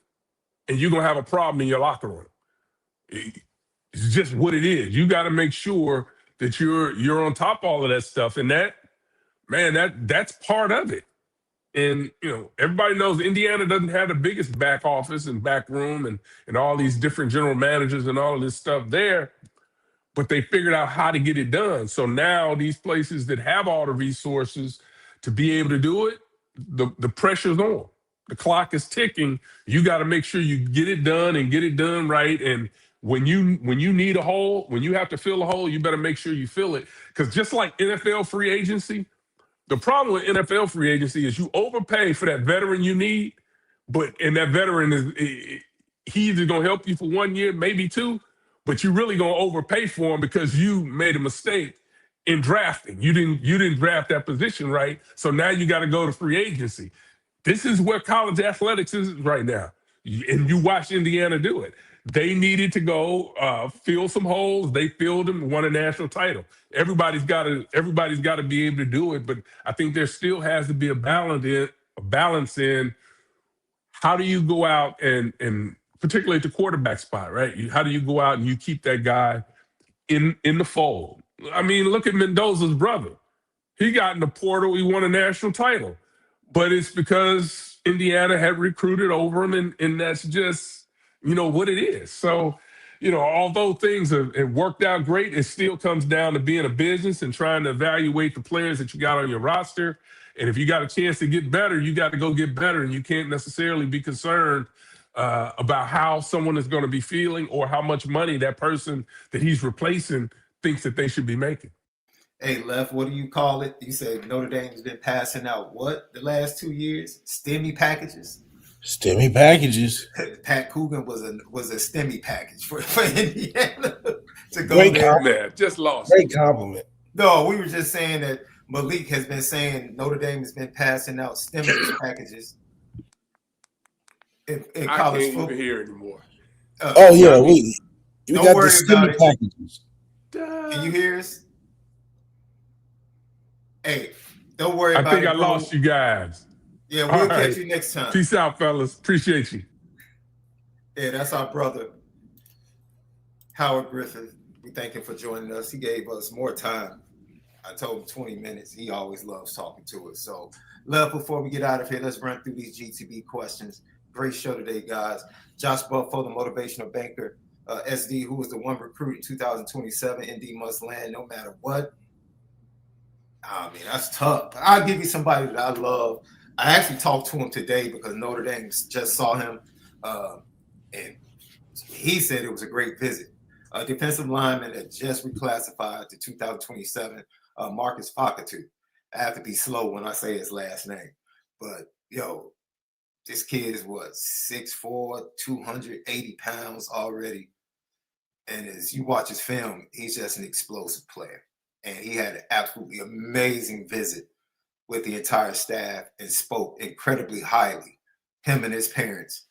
and you're going to have a problem in your locker room. It's just what it is. You got to make sure that you're on top of all of that stuff. And that's part of it. And, everybody knows Indiana doesn't have the biggest back office and back room and all these different general managers and all of this stuff there, but they figured out how to get it done. So now these places that have all the resources to be able to do it, the pressure's on. The clock is ticking. You got to make sure you get it done and get it done right. And when you need a hole, when you have to fill a hole, you better make sure you fill it. Because just like NFL free agency, the problem with NFL free agency is you overpay for that veteran you need, and that veteran he either going to help you for 1 year, maybe 2, but you're really going to overpay for him because you made a mistake in drafting. You didn't draft that position right, so now you got to go to free agency. This is where college athletics is right now, and you watch Indiana do it. They needed to go fill some holes. They filled them, won a national title. Everybody's got to be able to do it, but I think there still has to be a balance in how do you go out and particularly at the quarterback spot, right? How do you go out and you keep that guy in the fold? I mean, look at Mendoza's brother. He got in the portal. He won a national title, but it's because Indiana had recruited over him, and that's just what it is. So, although things have worked out great, it still comes down to being a business and trying to evaluate the players that you got on your roster. And if you got a chance to get better, you got to go get better. And you can't necessarily be concerned about how someone is going to be feeling or how much money that person that he's replacing thinks that they should be making. Hey, Left, what do you call it? You said Notre Dame's been passing out what the last 2 years? STEMI packages? STEMI packages. Pat Coogan was a STEMI package for Indiana to go Great there. Compliment. Just lost. Great compliment. No, we were just saying that Malik has been saying Notre Dame has been passing out stimulus packages in I college can't football. even hear anymore. We Don't got worry the about STEMI it. packages. Can you hear us? Hey, don't worry I about think it. I lost you guys. Yeah, All we'll right. catch you next time. Peace out, fellas. Appreciate you. Yeah, that's our brother, Howard Griffith. We thank him for joining us. He gave us more time. I told him 20 minutes. He always loves talking to us. So, love, before we get out of here, let's run through these GTB questions. Great show today, guys. Josh Buffo, the motivational banker. SD, who was the one recruit in 2027. ND must land no matter what. I mean, that's tough. I'll give you somebody that I love. I actually talked to him today because Notre Dame just saw him, and he said it was a great visit. Defensive lineman that just reclassified to 2027, Marcus Fakatu. I have to be slow when I say his last name. But, this kid is what, 6'4", 280 pounds already. And as you watch his film, he's just an explosive player. And he had an absolutely amazing visit with the entire staff and spoke incredibly highly. Him and his parents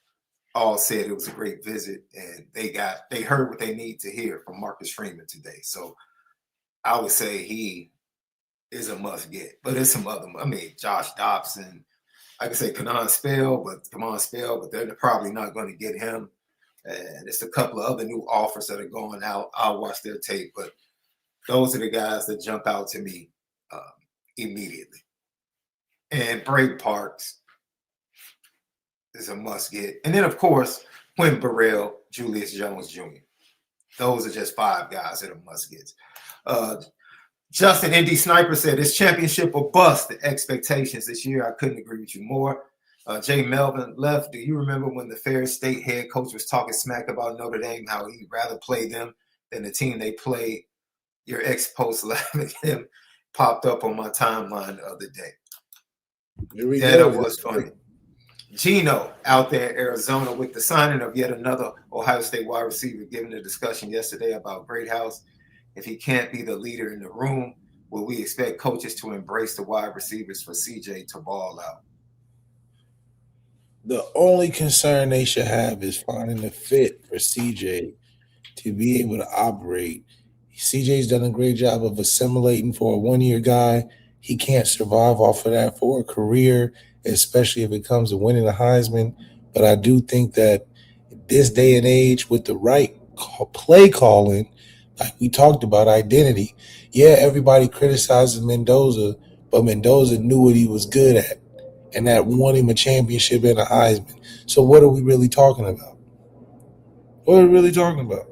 all said it was a great visit, and they heard what they need to hear from Marcus Freeman today. So I would say he is a must get. But there's some other, Josh Dobson, I could say Kaman Spell, but they're probably not going to get him. And it's a couple of other new offers that are going out. I'll watch their tape, but those are the guys that jump out to me immediately. And Brady Parks is a must get. And then, of course, Quinn Burrell, Julius Jones Jr. Those are just 5 guys that are must gets. Justin Indy Sniper said, "This championship will bust the expectations this year." I couldn't agree with you more. Jay Melvin left. Do you remember when the Ferris State head coach was talking smack about Notre Dame, how he'd rather play them than the team they played? Your ex-post laughing at him popped up on my timeline the other day. That was funny. Gino out there in Arizona with the signing of yet another Ohio State wide receiver, given the discussion yesterday about Greathouse. If he can't be the leader in the room, will we expect coaches to embrace the wide receivers for CJ to ball out? The only concern they should have is finding a fit for CJ to be able to operate. CJ's done a great job of assimilating for a one-year guy. He can't survive off of that for a career, especially if it comes to winning a Heisman. But I do think that this day and age, with the right play calling, like we talked about, identity. Yeah, everybody criticizes Mendoza, but Mendoza knew what he was good at, and that won him a championship and a Heisman. So what are we really talking about? What are we really talking about?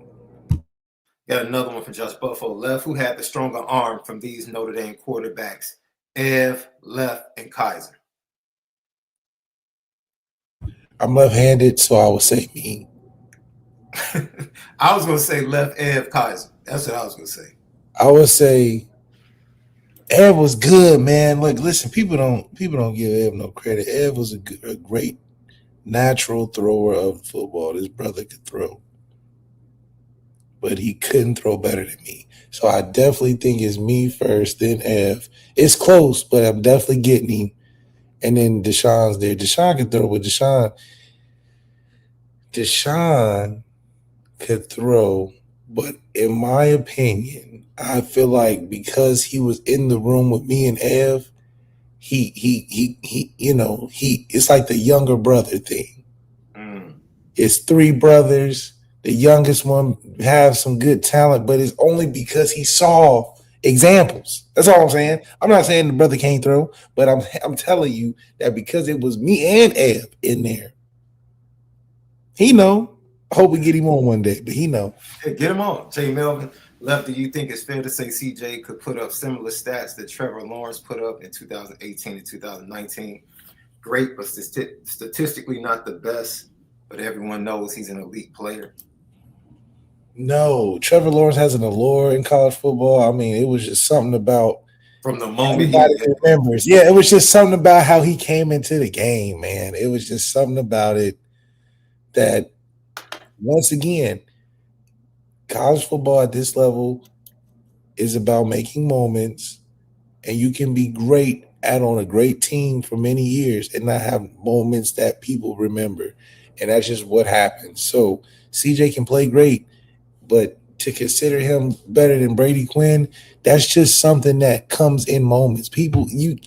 Got another one from Josh Buffo. Left, who had the stronger arm from these Notre Dame quarterbacks? Ev, Left, and Kaiser. I'm left-handed, so I would say me. I was going to say Left, Ev, Kaiser. That's what I was going to say. I would say Ev was good, man. Look, listen, people don't give Ev no credit. Ev was a great natural thrower of football. This brother could throw, but he couldn't throw better than me. So I definitely think it's me first, then Ev. It's close, but I'm definitely getting him. And then Deshaun's there. Deshaun could throw, but Deshaun could throw. But in my opinion, I feel like because he was in the room with me and Ev, he it's like the younger brother thing. It's 3 brothers. The youngest one has some good talent, but it's only because he saw examples. That's all I'm saying. I'm not saying the brother can't throw, but I'm telling you that because it was me and Ev in there, he know. I hope we get him on one day, but he know. Hey, get him on. Jay Melvin, Left, do you think it's fair to say CJ could put up similar stats that Trevor Lawrence put up in 2018 and 2019? Great, but statistically not the best, but everyone knows he's an elite player. No, Trevor Lawrence has an allure in college football. I mean, it was just something about from the moment everybody remembers. Yeah, it was just something about how he came into the game, man. It was just something about it that, once again, college football at this level is about making moments, and you can be great on a great team for many years and not have moments that people remember. And that's just what happens. So CJ can play great, but to consider him better than Brady Quinn, that's just something that comes in moments. You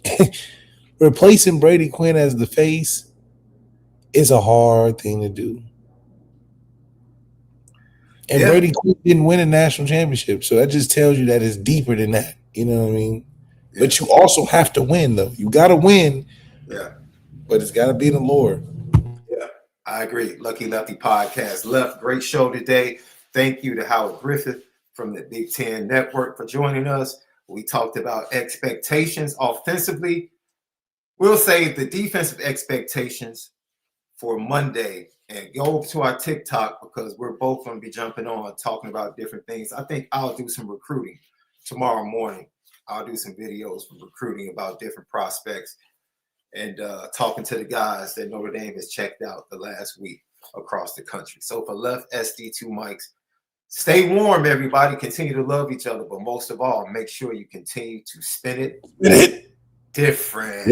replacing Brady Quinn as the face is a hard thing to do. And Brady didn't win a national championship. So that just tells you that it's deeper than that. You know what I mean? Yeah. But you also have to win, though. You got to win. Yeah. But it's got to be the Lord. Yeah, I agree. Lucky Lefty Podcast. Great show today. Thank you to Howard Griffith from the Big Ten Network for joining us. We talked about expectations offensively. We'll save the defensive expectations for Monday and go to our TikTok because we're both going to be jumping on talking about different things. I think I'll do some recruiting tomorrow morning. I'll do some videos for recruiting about different prospects and talking to the guys that Notre Dame has checked out the last week across the country. So for Left SD2 Mics, stay warm, everybody. Continue to love each other, but most of all, make sure you continue to spin it different.